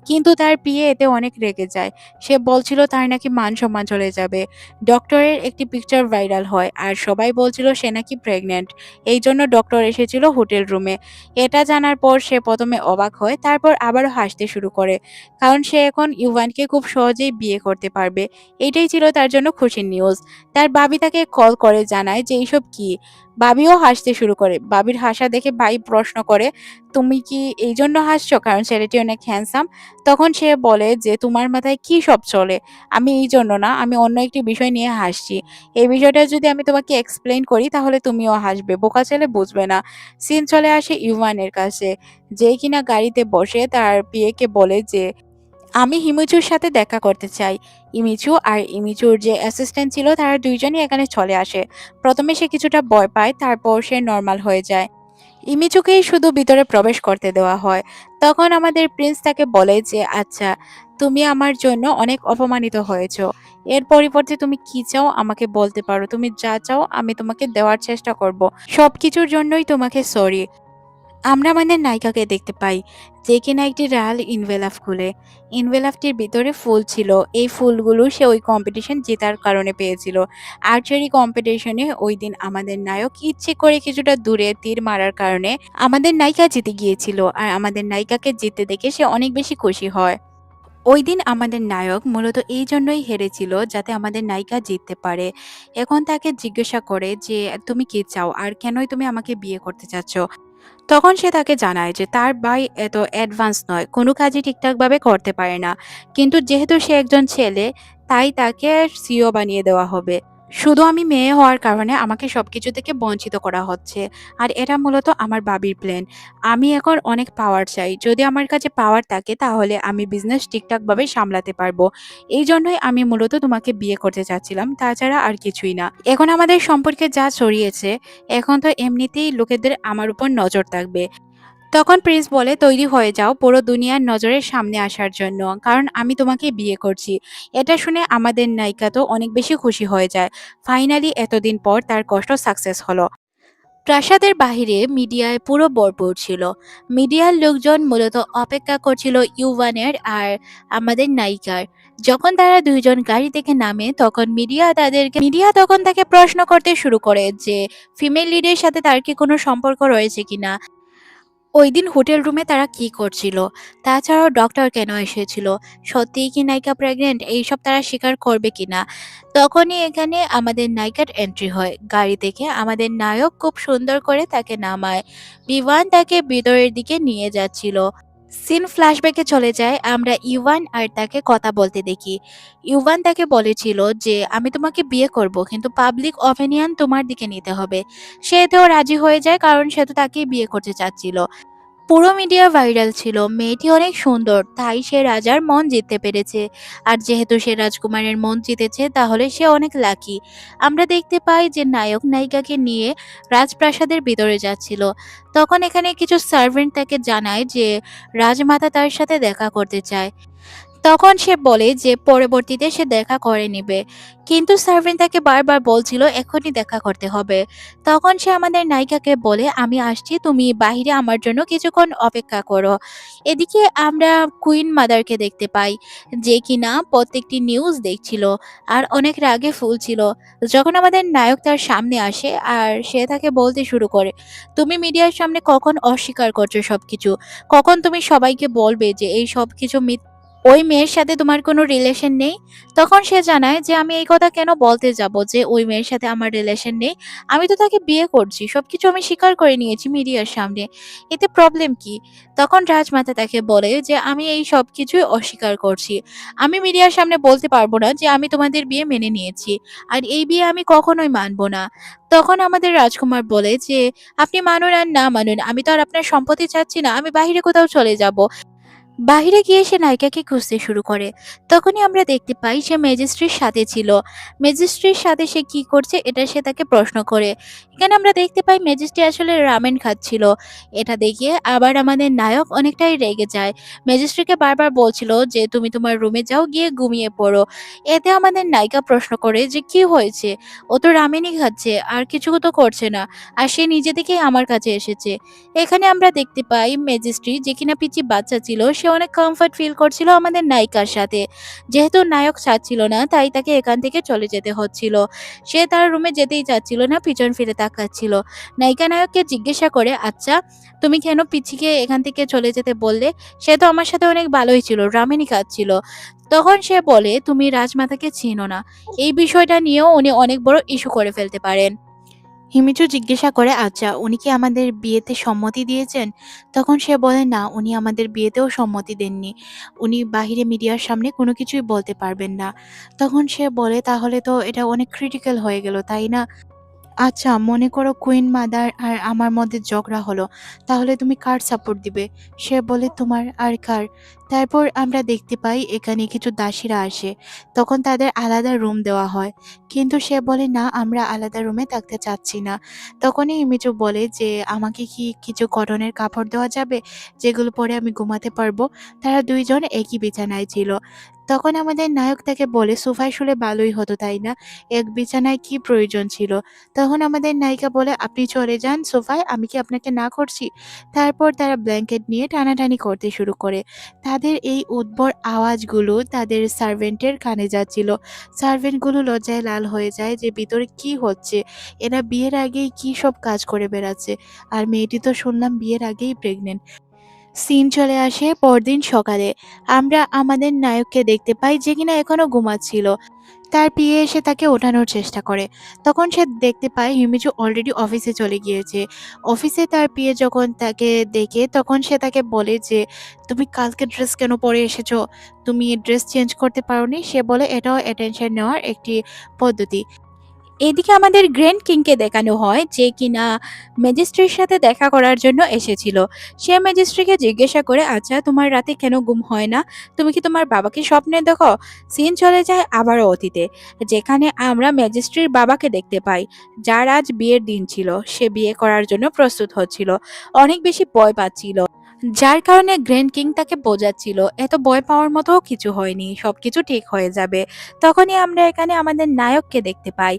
কিন্তু তার পিয়ে এতে অনেক রেগে যায়। সে বলছিল তার নাকি মান সম্মান চলে যাবে। ডক্টরের একটি পিকচার ভাইরাল হয় আর সবাই বলছিল সে নাকি প্রেগন্যান্ট। এই জন্য ডক্টর এসেছিল হোটেল রুমে। এটা জানার পর সে প্রথমে অবাক হয়, তারপর আবারও হাসতে শুরু করে, কারণ সে এখন ইউভানকে খুব সহজেই বিয়ে করতে পারবে। এটাই ছিল তার জন্য খুশির নিউজ। তার বাবি তাকে কল করে জানায় যে এইসব কি। বাবিও হাসতে শুরু করে। বাবির হাসা দেখে ভাই প্রশ্ন করে, তুমি কি এই জন্য হাসছো কারণ ছেলেটি অনেক হ্যান্ডসাম? তখন সে বলে যে তোমার মাথায় কি সব চলে? আমি এই জন্য না, আমি অন্য একটি বিষয় নিয়ে হাসছি। এই বিষয়টা যদি আমি তোমাকে এক্সপ্লেইন করি তাহলে তুমিও হাসবে, বোকা ছেলে বুঝবে না। সিন চলে আসে ইউভানের কাছে, যে কিনা গাড়িতে বসে তার পিএকে বলে যে আমি হিমিচুর সাথে দেখা করতে চাই। ইমিচু আর ইমিচুর যে অ্যাসিস্ট্যান্ট ছিল তারা দুইজনই এখানে চলে আসে। প্রথমে সে কিছুটা ভয় পায়, তারপর সে নর্মাল হয়ে যায়। ইমিচুকেই শুধু ভিতরে প্রবেশ করতে দেওয়া হয়। তখন আমাদের প্রিন্স তাকে বলে যে আচ্ছা, তুমি আমার জন্য অনেক অপমানিত হয়েছো। এর পরিবর্তে তুমি কি চাও আমাকে বলতে পারো। তুমি যা চাও আমি তোমাকে দেওয়ার চেষ্টা করব। সবকিছুর জন্যই তোমাকে সরি। আমরা আমাদের নায়িকাকে দেখতে পাই যে কিনা একটি রায়াল ইনভেলাপ খুলে। ইনভেলাপটির ভিতরে ফুল ছিল। এই ফুলগুলো সে ওই কম্পিটিশন জেতার কারণে পেয়েছিল। আর্চারি কম্পিটিশনে ওই দিন আমাদের নায়ক ইচ্ছে করে কিছুটা দূরে তীর মারার কারণে আমাদের নায়িকা জিতে গিয়েছিল। আর আমাদের নায়িকাকে জিততে দেখে সে অনেক বেশি খুশি হয়। ওই দিন আমাদের নায়ক মূলত এই জন্যই হেরেছিল যাতে আমাদের নায়িকা জিততে পারে। এখন তাকে জিজ্ঞাসা করে যে তুমি কি চাও আর কেনই তুমি আমাকে বিয়ে করতে চাচ্ছ। তখন সে তাকে জানায় যে তার ভাই এত অ্যাডভান্স নয়, কোনো কাজই ঠিকঠাকভাবে করতে পারে না। কিন্তু যেহেতু সে একজন ছেলে, তাই তাকে সিও বানিয়ে দেওয়া হবে। শুধু আমি মেয়ে হওয়ার কারণে আমাকে সবকিছু থেকে বঞ্চিত করা হচ্ছে। আর এটা মূলত আমার বাবির প্ল্যান। আমি এখন অনেক পাওয়ার চাই। যদি আমার কাছে পাওয়ার থাকে তাহলে আমি বিজনেস ঠিকঠাকভাবে সামলাতে পারবো। এই জন্যই আমি মূলত তোমাকে বিয়ে করতে চাচ্ছিলাম, তাছাড়া আর কিছুই না। এখন আমাদের সম্পর্কে যা ছড়িয়েছে, এখন তো এমনিতেই লোকেদের আমার উপর নজর থাকবে। তখন প্রিন্স বলে তৈরি হয়ে যাও পুরো দুনিয়ার নজরের সামনে আসার জন্য, কারণ আমি তোমাকে বিয়ে করছি। এটা শুনে আমাদের নায়িকা তো অনেক বেশি খুশি হয়ে যায়। ফাইনালি এতদিন পর তার কষ্ট সাকসেস হলো। প্রাসাদের বাহিরে মিডিয়ায় পুরো ভরপুর ছিল। মিডিয়ার লোকজন মূলত অপেক্ষা করছিল ইউভানের আর আমাদের নায়িকার। যখন তারা দুইজন গাড়ি থেকে নামে তখন মিডিয়া তখন তাকে প্রশ্ন করতে শুরু করে যে ফিমেল লিডের সাথে তার কি কোনো সম্পর্ক রয়েছে কিনা, ওইদিন হোটেল রুমে তারা কি করছিল, তাছাড়াও ডক্টর কেন এসেছিল, সত্যিই কি নায়িকা প্রেগনেন্ট, এইসব তারা স্বীকার করবে কিনা। তখনই এখানে আমাদের নায়িকার এন্ট্রি হয়। গাড়ি থেকে আমাদের নায়ক খুব সুন্দর করে তাকে নামায়। বিমান তাকে ভিতরের দিকে নিয়ে যাচ্ছিল। সিন ফ্ল্যাশব্যাকে চলে যায়। আমরা ইউয়ান আর তাকে কথা বলতে দেখি। ইউয়ান তাকে বলেছিল যে আমি তোমাকে বিয়ে করব, কিন্তু পাবলিক অপিনিয়ন তোমার দিকে নিতে হবে। সে এতেও রাজি হয়ে যায়, কারণ সে তো তাকেই বিয়ে করতে চাচ্ছিল। পুরো মিডিয়া ভাইরাল ছিল, মেয়েটি অনেক সুন্দর, তাই সে রাজার মন জিততে পেরেছে। আর যেহেতু সে রাজকুমারের মন জিতেছে, তাহলে সে অনেক লাকি। আমরা দেখতে পাই যে নায়ক নায়িকাকে নিয়ে রাজপ্রাসাদের ভিতরে যাচ্ছিল। তখন এখানে কিছু সার্ভেন্ট তাকে জানায় যে রাজমাতা তার সাথে দেখা করতে চায়। তখন সে বলে যে পরবর্তীতে সে দেখা করে নিবে, কিন্তু সার্ভেন্ট তাকে বারবার বলছিল এখনই দেখা করতে হবে। তখন সে আমাদের নায়িকাকে বলে আমি আসছি, তুমি বাইরে আমার জন্য কিছুক্ষণ অপেক্ষা করো। এদিকে আমরা কুইন মাদারকে দেখতে পাই, যে কিনা প্রত্যেকটি নিউজ দেখছিল আর অনেক রাগে ফুল ছিল। যখন আমাদের নায়ক তার সামনে আসে আর সে তাকে বলতে শুরু করে, তুমি মিডিয়ার সামনে কখন অস্বীকার করছো সবকিছু, কখন তুমি সবাইকে বলবে যে এই সবকিছু ওই মেয়ের সাথে তোমার কোনো রিলেশন নেই। তখন সে জানায় যে আমি এই কথা কেন বলতে যাব যে ওই মেয়ের সাথে আমার রিলেশন নেই। আমি তো তাকে বিয়ে করছি, সবকিছু আমি স্বীকার করে নিয়েছি মিডিয়ার সামনে, এতে প্রবলেম কি? তখন রাজমাতা তাকে বলে যে আমি এই সব কিছুই অস্বীকার করছি। আমি মিডিয়ার সামনে বলতে পারবো না যে আমি তোমাদের বিয়ে মেনে নিয়েছি, আর এই বিয়ে আমি কখনোই মানবো না। তখন আমাদের রাজকুমার বলে যে আপনি মানুন আর না মানুন, আমি তো আর আপনার সম্পত্তি চাচ্ছি না, আমি বাইরে কোথাও চলে যাব। বাহিরে গিয়ে সে নায়িকাকে খুঁজতে শুরু করে। তখনই আমরা দেখতে পাই সে ম্যাজিস্ট্রির সাথে ছিল। ম্যাজিস্ট্রির সাথে সে কি করছে এটা সে তাকে প্রশ্ন করে। এখানে আমরা দেখতে পাই ম্যাজিস্ট্রি আসলে রামেন খাচ্ছিল। এটা দেখে আবার আমাদের নায়ক অনেকটাই রেগে যায়। ম্যাজিস্ট্রিকে বারবার বলছিল যে তুমি তোমার রুমে যাও, গিয়ে ঘুমিয়ে পড়ো। এতে আমাদের নায়িকা প্রশ্ন করে যে কি হয়েছে, ও তো রামেনই খাচ্ছে আর কিছু তো করছে না, আর সে নিজে থেকেই আমার কাছে এসেছে। এখানে আমরা দেখতে পাই ম্যাজিস্ট্রি, যে কিনা পিচ্চি বাচ্চা ছিল, সে অনেক কমফর্ট ফিল করছিল আমাদের নায়িকার সাথে। যেহেতু নায়ক চাচ্ছিল না, তাই তাকে এখান থেকে চলে যেতে হচ্ছিল। সে তার রুমে যেতেই চাচ্ছিল না, পিছন ফিরে তাকাচ্ছিল। নায়িকা নায়ককে জিজ্ঞাসা করে আচ্ছা, তুমি কেন পিচ্চিকে এখান থেকে চলে যেতে বললে? সে তো আমার সাথে অনেক ভালোই ছিল, রামেনই কাঁদছিল। তখন সে বলে তুমি রাজমাতাকে চিনো না। এই বিষয়টা নিয়েও উনি অনেক বড় ইস্যু করে ফেলতে পারেন। হিমিচু জিজ্ঞাসা করে আচ্ছা, উনি কি আমাদের বিয়েতে সম্মতি দিয়েছেন? তখন সে বলে না, উনি আমাদের বিয়েতেও সম্মতি দেননি। উনি বাহিরে মিডিয়ার সামনে কোনো কিছুই বলতে পারবেন না। তখন সে বলে তাহলে তো এটা অনেক ক্রিটিক্যাল হয়ে গেল, তাই না? আচ্ছা, মনে করো কুইন মাদার আর আমার মধ্যে ঝগড়া হলো, তাহলে তুমি কার সাপোর্ট দিবে? সে বলে তোমার। আর কার? তারপর আমরা দেখতে পাই এখানে কিছু দাসীরা আসে। তখন তাদের আলাদা রুম দেওয়া হয়, কিন্তু সে বলে না, আমরা আলাদা রুমে থাকতে চাচ্ছি না। তখনই ইমিজু বলে যে আমাকে কি কিছু কটনের কাপড় দেওয়া যাবে, যেগুলো পরে আমি ঘুমাতে পারবো? তারা দুইজন একই বিছানায় ছিল। তখন আমাদের নায়ক তাকে বলে সোফায় শুলে ভালোই হতো, তাই না? এক বিছানায় কি প্রয়োজন ছিল? তখন আমাদের নায়িকা বলে আপনি চলে যান সোফায়, আমি কি আপনাকে না করছি? তারপর তারা ব্ল্যাঙ্কেট নিয়ে টানাটানি করতে শুরু করে। তাদের এই উদ্ভট আওয়াজগুলো তাদের সার্ভেন্টের কানে যাচ্ছিল। সার্ভেন্টগুলো লজ্জায় লাল হয়ে যায় যে ভিতরে কি হচ্ছে, এরা বিয়ের আগেই কি সব কাজ করে বেড়াচ্ছে। আর মেয়েটি তো শুনলাম বিয়ের আগেই প্রেগনেন্ট। সিন চলে আসে পরদিন সকালে। আমরা আমাদের নায়ককে দেখতে পাই, যে কিনা এখনো ঘুমাচ্ছিল। তার পিএ এসে তাকে ওঠানোর চেষ্টা করে। তখন সে দেখতে পায় হিমিজু অলরেডি অফিসে চলে গিয়েছে। অফিসে তার পিএ যখন তাকে দেখে, তখন সে তাকে বলে যে তুমি কালকে ড্রেস কেন পরে এসেছো? তুমি ড্রেস চেঞ্জ করতে পারোনি? সে বলে এটাও অ্যাটেনশন নেওয়ার একটি পদ্ধতি। এদিকে আমাদের গ্র্যান্ড কিংকে দেখানো হয়, যে কিনা ম্যাজিস্ট্রির সাথে দেখা করার জন্য এসেছিল। সে ম্যাজিস্ট্রিকে জিজ্ঞাসা করে আচ্ছা, তোমার রাতে কেন ঘুম হয় না? তুমি কি তোমার বাবাকে স্বপ্নে দেখো? সিন চলে যায় আবারও অতীতে, যেখানে আমরা ম্যাজিস্ট্রির বাবাকে দেখতে পাই, যার আজ বিয়ের দিন ছিল। সে বিয়ে করার জন্য প্রস্তুত হচ্ছিল, অনেক বেশি ভয় পাচ্ছিল। যার কারণে গ্র্যান্ড কিং তাকে বোঝাচ্ছিল এত ভয় পাওয়ার মতো কিছু হয়নি, সবকিছু ঠিক হয়ে যাবে। তখনই আমরা এখানে আমাদের নায়ককে দেখতে পাই,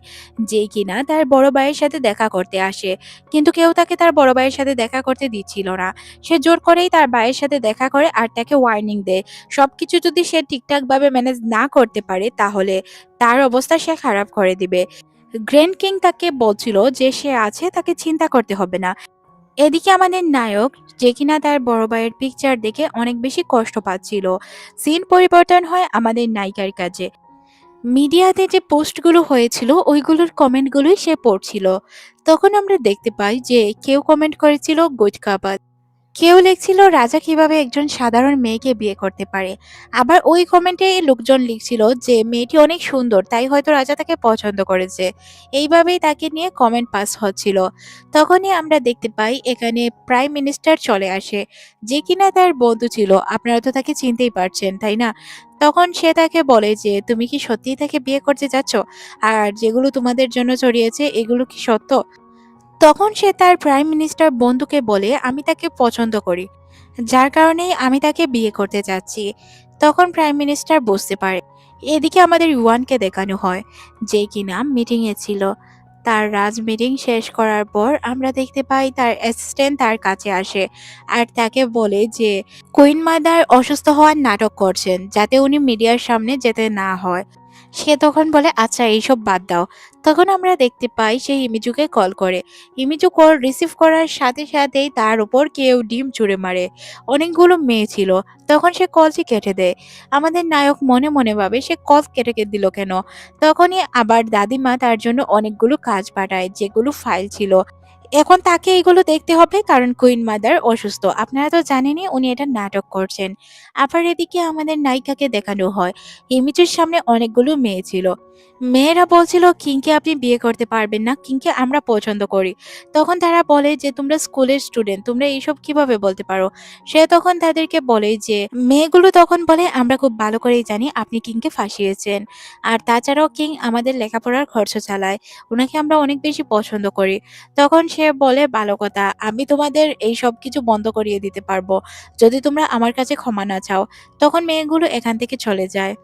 যে কিনা তার বড় ভাইয়ের সাথে দেখা করতে আসে। কিন্তু কেউ তাকে তার বড় ভাইয়ের সাথে দেখা করতে দিচ্ছিল না। সে জোর করেই তার ভাইয়ের সাথে দেখা করে আর তাকে ওয়ার্নিং দেয়, সবকিছু যদি সে ঠিকঠাক ভাবে ম্যানেজ না করতে পারে, তাহলে তার অবস্থা সে খারাপ করে দিবে। গ্র্যান্ড কিং তাকে বলছিল যে সে আছে, তাকে চিন্তা করতে হবে না। এদিকে আমাদের নায়ক, যে কিনা তার বড় ভাইয়ের পিকচার দেখে অনেক বেশি কষ্ট পাচ্ছিল। সিন পরিবর্তন হয় আমাদের নায়িকার কাছে। মিডিয়াতে যে পোস্টগুলো হয়েছিল ওইগুলোর কমেন্টগুলোই সে পড়ছিল। তখন আমরা দেখতে পাই যে কেউ কমেন্ট করেছিল গুড কাবাত। কেউ লিখছিল রাজা কিভাবে একজন সাধারণ মেয়েকে বিয়ে করতে পারে। আবার ওই কমেন্টে লোকজন লিখছিল যে মেয়েটি অনেক সুন্দর, তাই হয়তো রাজা তাকে পছন্দ করেছে। এইভাবেই তাকে নিয়ে কমেন্ট পাস হচ্ছিল। তখনই আমরা দেখতে পাই এখানে প্রাইম মিনিস্টার চলে আসে, যে কিনা তার বন্ধু ছিল। আপনারা তো তাকে চিনতেই পারছেন, তাই না? তখন সে তাকে বলে যে তুমি কি সত্যিই তাকে বিয়ে করতে যাচ্ছ? আর যেগুলো তোমাদের জন্য ছড়িয়েছে এগুলো কি সত্য? তখন সে তার প্রাইম মিনিস্টার বন্ধুকে বলে আমি তাকে পছন্দ করি, যার কারণে আমি তাকে বিয়ে করতে চাচ্ছি। তখন প্রাইম মিনিস্টার বুঝতে পারে। এদিকে আমাদের ইউয়ানকে দেখানো হয়, যে কিনা মিটিং এ ছিল। তার রাজ মিটিং শেষ করার পর আমরা দেখতে পাই তার অ্যাসিস্ট্যান্ট তার কাছে আসে আর তাকে বলে যে কুইন মাদার অসুস্থ হওয়ার নাটক করছেন, যাতে উনি মিডিয়ার সামনে যেতে না হয়। সে তখন বলে আচ্ছা এইসব বাদ দাও। তখন আমরা দেখতে পাই সে ইমিজুকে কল করে। ইমিজু কল রিসিভ করার সাথে সাথেই তার উপর কেউ ডিম ছুঁড়ে মারে। অনেকগুলো মেয়ে ছিল। তখন সে কলটি কেটে দেয়। আমাদের নায়ক মনে মনে ভাবে সে কল কেটে দিল কেন। তখনই আবার দাদিমা তার জন্য অনেকগুলো কাজ পাঠায়, যেগুলো ফাইল ছিল। এখন তাকে এগুলো দেখতে হবে, কারণ কুইন মাদার অসুস্থ। আপনারা তো জানেনই উনি এটা নাটক করছেন। আবার এদিকে আমাদের নায়িকাকে দেখানো হয় ইমিজের সামনে অনেকগুলো মেয়ে ছিল। মেয়েরা বলছিল কিংকে আপনি বিয়ে করতে পারবেন না, কিংকে আমরা পছন্দ করি। তখন তারা বলে যে তোমরা স্কুলের স্টুডেন্ট, তোমরা এইসব কিভাবে বলতে পারো। সে তখন তাদেরকে বলে যে মেয়েগুলো তখন বলে আমরা খুব ভালো করেই জানি আপনি কিংকে ফাঁসিয়েছেন। আর তাছাড়াও কিং আমাদের লেখাপড়ার খরচ চালায়, ওনাকে আমরা অনেক বেশি পছন্দ করি। তখন সে বলে ভালো কথা, আমি তোমাদের এই সব কিছু বন্ধ করিয়ে দিতে পারবো, যদি তোমরা আমার কাছে ক্ষমা না চাও। তখন মেয়েগুলো এখান থেকে চলে যায়।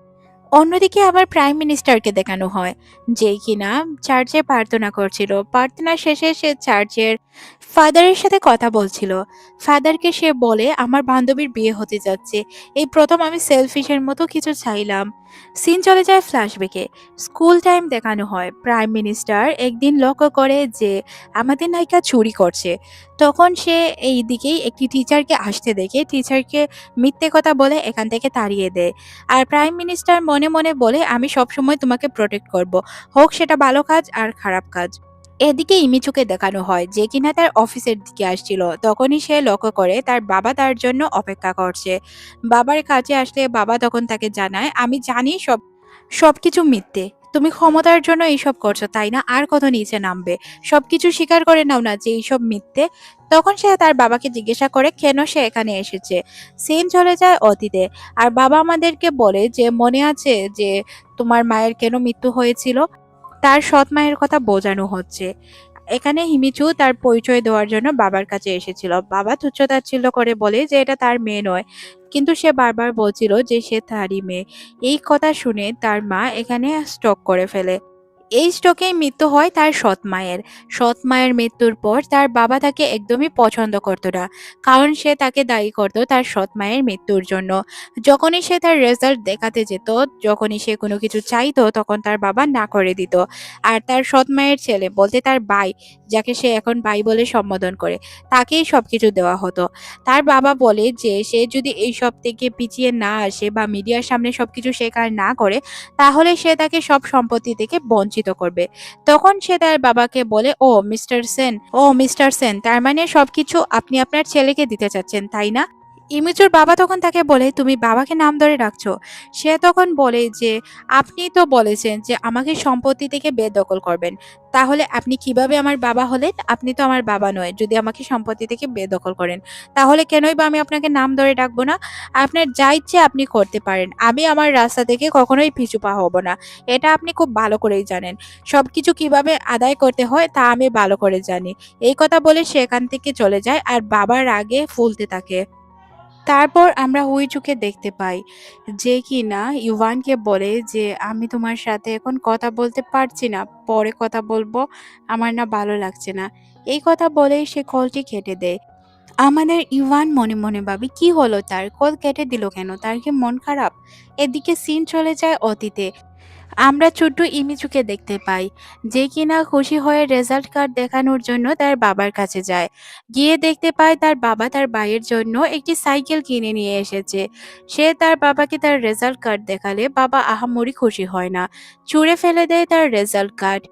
অন্যদিকে আবার প্রাইম মিনিস্টারকে দেখানো হয়, যে কিনা চার্চে প্রার্থনা করছিল। প্রার্থনা শেষে সে চার্চের ফাদারের সাথে কথা বলছিল। ফাদারকে সে বলে আমার বান্ধবীর বিয়ে হতে যাচ্ছে, এই প্রথম আমি সেলফিশের মতো কিছু চাইলাম। সিন চলে যায় ফ্ল্যাশব্যাকে। স্কুল টাইম দেখানো হয়। প্রাইম মিনিস্টার একদিন লক্ষ্য করে যে আমাদের নায়িকা চুরি করছে। তখন সে এই দিকেই একটি টিচারকে আসতে দেখে টিচারকে মিথ্যে কথা বলে এখান থেকে তাড়িয়ে দেয়। আর প্রাইম মিনিস্টার মনে মনে বলে আমি সবসময় তোমাকে প্রোটেক্ট করব, হোক সেটা ভালো কাজ আর খারাপ কাজ। এদিকে ইমিচুকে দেখানো হয়, যে কিনা তার অফিসের দিকে আসছিল। তখনই সে লক্ষ্য করে তার বাবা তার জন্য অপেক্ষা করছে। বাবার কাছে আসলে বাবা তখন তাকে জানায় আমি জানি সবকিছু মিথ্যে। তুমি ক্ষমতার জন্য এইসব করছো, তাই না? আর কত নিচে নামবে? সবকিছু স্বীকার করে নাও না যে এইসব মিথ্যে। তখন সে তার বাবাকে জিজ্ঞাসা করে কেন সে এখানে এসেছে। সিন চলে যায় অতীতে। আর বাবা আমাদেরকে বলে যে মনে আছে যে তোমার মায়ের কেন মৃত্যু হয়েছিল? তার সৎ মায়ের কথা বোঝানো হচ্ছে। এখানে হিমিচু তার পরিচয় দেওয়ার জন্য বাবার কাছে এসেছিল। বাবা তুচ্ছ-তাচ্ছিল্য করে বলে যে এটা তার মেয়ে নয়। কিন্তু সে বারবার বলছিল যে সে তারই মেয়ে। এই কথা শুনে তার মা এখানে স্ট্রোক করে ফেলে। এই স্ট্রোকেই মৃত্যু হয় তার সৎ মায়ের। সৎ মায়ের মৃত্যুর পর তার বাবা তাকে একদমই পছন্দ করত না। কারণ সে তাকে দায়ী করত তার সৎ মায়ের মৃত্যুর জন্য। যখনই সে তার রেজাল্ট দেখাতে যেত, যখনই সে কোনো কিছু চাইতো, তখন তার বাবা না করে দিত। আর তার সৎ মায়ের ছেলে বলতে তার ভাই, যাকে সে এখন ভাই বলে সম্বোধন করে, তাকেই সবকিছু দেওয়া হতো। তার বাবা বলে যে সে যদি এই সব থেকে পিছিয়ে না আসে বা মিডিয়ার সামনে সবকিছু স্বীকার না করে, তাহলে সে তাকে সব সম্পত্তি থেকে বঞ্চিত করবে। তখন সে তার বাবাকে বলে ও মিস্টার সেন, তার মানে সবকিছু আপনি আপনার ছেলেকে দিতে চাচ্ছেন, তাই না? ইমিচুর বাবা তখন তাকে বলে তুমি বাবাকে নাম ধরে ডাকছো। সে তখন বলে যে আপনি তো বলেছেন যে আমাকে সম্পত্তি থেকে বেদখল করবেন, তাহলে আপনি কিভাবে আমার বাবা হলেন? আপনি তো আমার বাবা নয় যদি আমাকে সম্পত্তি থেকে বেদখল করেন। তাহলে কেনই বা আমি আপনাকে নাম ধরে ডাকবো না? আপনার যা ইচ্ছে আপনি করতে পারেন, আমি আমার রাস্তা থেকে কখনোই পিছু পা হব না। এটা আপনি খুব ভালো করেই জানেন। সবকিছু কিভাবে আদায় করতে হয় তা আমি ভালো করে জানি। এই কথা বলে সে এখান থেকে চলে যায় আর বাবার রাগে ফুলতে থাকে। তারপর আমরা হুইচুকে দেখতে পাই, যে কিনা ইউভানকে বলে যে আমি তোমার সাথে এখন কথা বলতে পারছি না, পরে কথা বলবো, আমার না ভালো লাগছে না। এই কথা বলেই সে কলটি কেটে দেয়। আমাদের ইভান মনে মনে ভাবে কি হলো, তার কল কেটে দিল কেন, তার কি মন খারাপ? এদিকে সিন চলে যায় অতীতে। আমরা ছোট্ট ইমিচুকে দেখতে পাই, যে কিনা খুশি হয়ে রেজাল্ট কার্ড দেখানোর জন্য তার বাবার কাছে যায়। গিয়ে দেখতে পায় তার বাবা তার ভাইয়ের জন্য একটি সাইকেল কিনে নিয়ে এসেছে। সে তার বাবাকে তার রেজাল্ট কার্ড দেখালে বাবা আহামরি খুশি হয় না, ছুঁড়ে ফেলে দেয় তার রেজাল্ট কার্ড।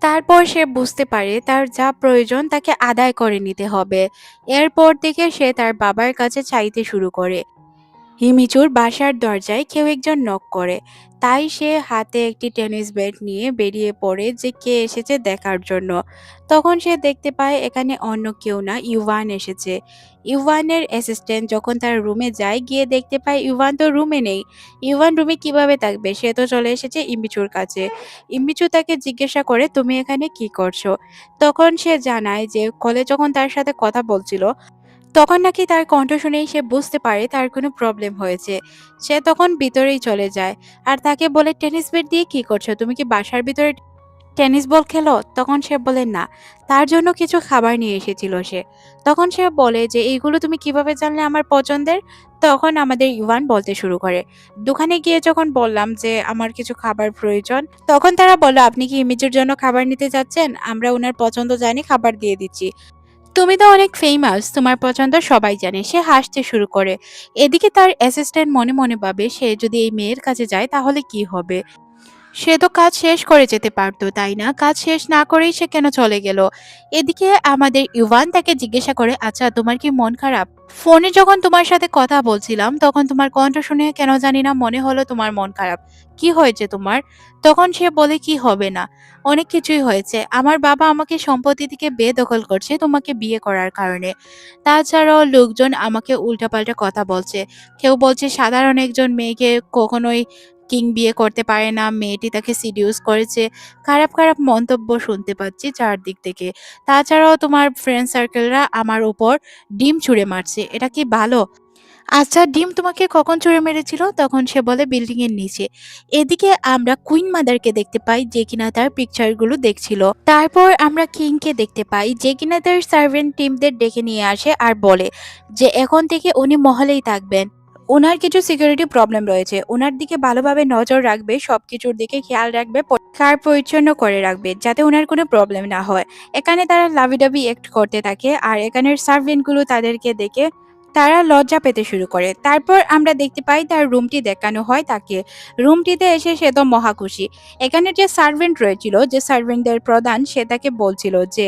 তারপর সে বুঝতে পারে তার যা প্রয়োজন তাকে আদায় করে নিতে হবে। এরপর থেকে সে তার বাবার কাছে চাইতে শুরু করে। হিমিচুর বাসার দরজায় কেউ একজন নক করে। তাই সে হাতে একটি টেনিস ব্যাট নিয়ে বেরিয়ে পড়ে যে কে এসেছে দেখার জন্য। তখন সে দেখতে পায় এখানে অন্য কেউ না, ইউভান এসেছে। ইউভানের অ্যাসিস্ট্যান্ট যখন তার রুমে যায়, গিয়ে দেখতে পায় ইউভান তো রুমে নেই। ইউভান রুমে কিভাবে থাকবে, সে তো চলে এসেছে ইমিচুর কাছে। ইমিচু তাকে জিজ্ঞাসা করে তুমি এখানে কি করছো। তখন সে জানায় যে কলে যখন তার সাথে কথা বলছিল, তখন নাকি তার কণ্ঠ শুনেই সে বুঝতে পারে তার কোনো প্রবলেম হয়েছে। সে তখন ভিতরেই চলে যায় আর তাকে বলে টেনিস ব্যাট দিয়ে কি করছো, তুমি কি বাসার ভিতরে টেনিস বল খেলো? তখন সে বলে না, তার জন্য কিছু খাবার নিয়ে এসেছিল সে। তখন সে বলে যে এইগুলো তুমি কিভাবে জানলে আমার পছন্দের। তখন আমাদের ইভান বলতে শুরু করে, দোকানে গিয়ে যখন বললাম যে আমার কিছু খাবার প্রয়োজন, তখন তারা বলল আপনি কি ইমেজের জন্য খাবার নিতে যাচ্ছেন, আমরা ওনার পছন্দ জানি, খাবার দিয়ে দিচ্ছি। তুমি তো অনেক ফেমাস, তোমার পছন্দ সবাই জানে। সে হাসতে শুরু করে। এদিকে তার অ্যাসিস্ট্যান্ট মনে মনে ভাবে সে যদি এই মেয়ের কাছে যায় তাহলে কি হবে। সে তো কাজ শেষ করে যেতে পারতো, তাই না? কাজ শেষ না করেই সে কেন চলে গেল? এদিকে আমাদের ইভান তাকে জিজ্ঞাসা করে, আচ্ছা তোমার কি মন খারাপ? ফোনে যখন তোমার সাথে কথা বলছিলাম তখন তোমার কণ্ঠ শুনে কেন জানি না মনে হলো তোমার মন খারাপ। কি হয়েছে তোমার? তখন সে বলে কি হবে না, অনেক কিছুই হয়েছে। আমার বাবা আমাকে সম্পত্তি থেকে বেদখল করছে তোমাকে বিয়ে করার কারণে। তাছাড়াও লোকজন আমাকে উল্টাপাল্টা কথা বলছে। কেউ বলছে সাধারণ একজন মেয়েকে কখনোই কিং বিয়ে করতে পারে না, মেয়েটি তাকে সিডিউস করেছে। খারাপ খারাপ মন্তব্য শুনতে পাচ্ছি চারদিক থেকে। তাছাড়াও তোমার ফ্রেন্ড সার্কেলরা আমার উপর ডিম ছুঁড়ে মারছে, এটা কি ভালো? আচ্ছা ডিম তোমাকে কখন ছুঁড়ে মেরেছিল? তখন সে বলে বিল্ডিং এর নিচে। এদিকে আমরা কুইন মাদারকে দেখতে পাই যে কিনা তার পিকচার গুলো দেখছিল। তারপর আমরা কিংকে দেখতে পাই যে কিনা তার সার্ভেন্ট টিমদের ডেকে নিয়ে আসে আর বলে যে এখন থেকে উনি মহলেই থাকবেন। ওনার কিছু সিকিউরিটি প্রবলেম রয়েছে, ওনার দিকে ভালোভাবে নজর রাখবে, সবকিছুর দিকে খেয়াল রাখবে, পরিষ্কার পরিচ্ছন্ন করে রাখবে যাতে ওনার কোনো প্রবলেম না হয়। এখানে তারা লাভিডাবি অ্যাক্ট করতে থাকে আর এখানের সার্ভেন্ট গুলো তাদেরকে দেখে তারা লজ্জা পেতে শুরু করে। তারপর আমরা দেখতে পাই তার রুমটি দেখানো হয় তাকে। রুমটিতে এসে সে তো মহা খুশি। এখানে যে সার্ভেন্ট রয়েছিল, যে সার্ভেন্টদের প্রধান, সে তাকে বলছিল যে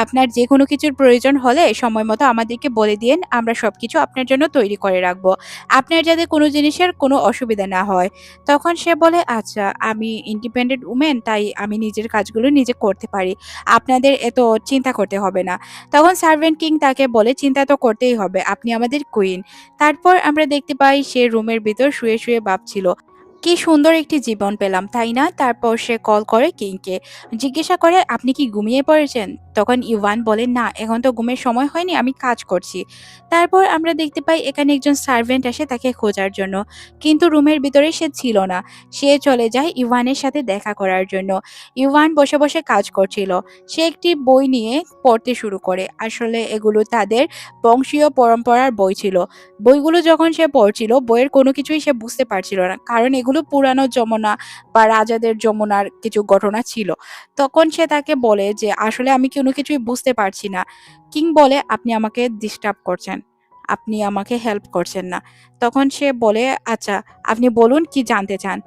আপনার যে কোনো কিছুর প্রয়োজন হলে সময় মতো আমাদেরকে বলে দিন, আমরা সবকিছু আপনার জন্য তৈরি করে রাখবো, আপনার যাতে কোনো জিনিসের কোনো অসুবিধা না হয়। তখন সে বলে আচ্ছা আমি ইন্ডিপেন্ডেন্ট উমেন, তাই আমি নিজের কাজগুলো নিজে করতে পারি, আপনাদের এত চিন্তা করতে হবে না। তখন সার্ভেন্ট কিং তাকে বলে চিন্তা তো করতেই হবে, আপনি আমাদের কুইন। তারপর আমরা দেখতে পাই সে রুমের ভিতর শুয়ে শুয়ে ভাবছিল কি সুন্দর একটি জীবন পেলাম, তাই না? তারপর সে কল করে কিংকে, জিজ্ঞাসা করে আপনি কি ঘুমিয়ে পড়েছেন? তখন ইভান বলে না, এখন তো ঘুমের সময় হয়নি, আমি কাজ করছি। তারপর আমরা দেখতে পাই এখানে একজন সার্ভেন্ট আসে তাকে খোঁজার জন্য, কিন্তু রুমের ভিতরে সে ছিল না। সে চলে যায় ইভানের সাথে দেখা করার জন্য। ইভান বসে বসে কাজ করছিল। সে একটি বই নিয়ে পড়তে শুরু করে। আসলে এগুলো তাদের বংশীয় পরম্পরার বই ছিল। বইগুলো যখন সে পড়ছিল, বইয়ের কোনো কিছুই সে বুঝতে পারছিল না, কারণ এগুলো পুরানো যমুনা বা রাজাদের যমুনার কিছু ঘটনা ছিল। তখন সে তাকে বলে যে আসলে আমি কোনো কিছুই বুঝতে পারছি না। কিং বলে আপনি আমাকে ডিস্টার্ব করছেন, আপনি আমাকে হেল্প করছেন না। তখন সে বলে আচ্ছা আপনি বলুন কি জানতে চান।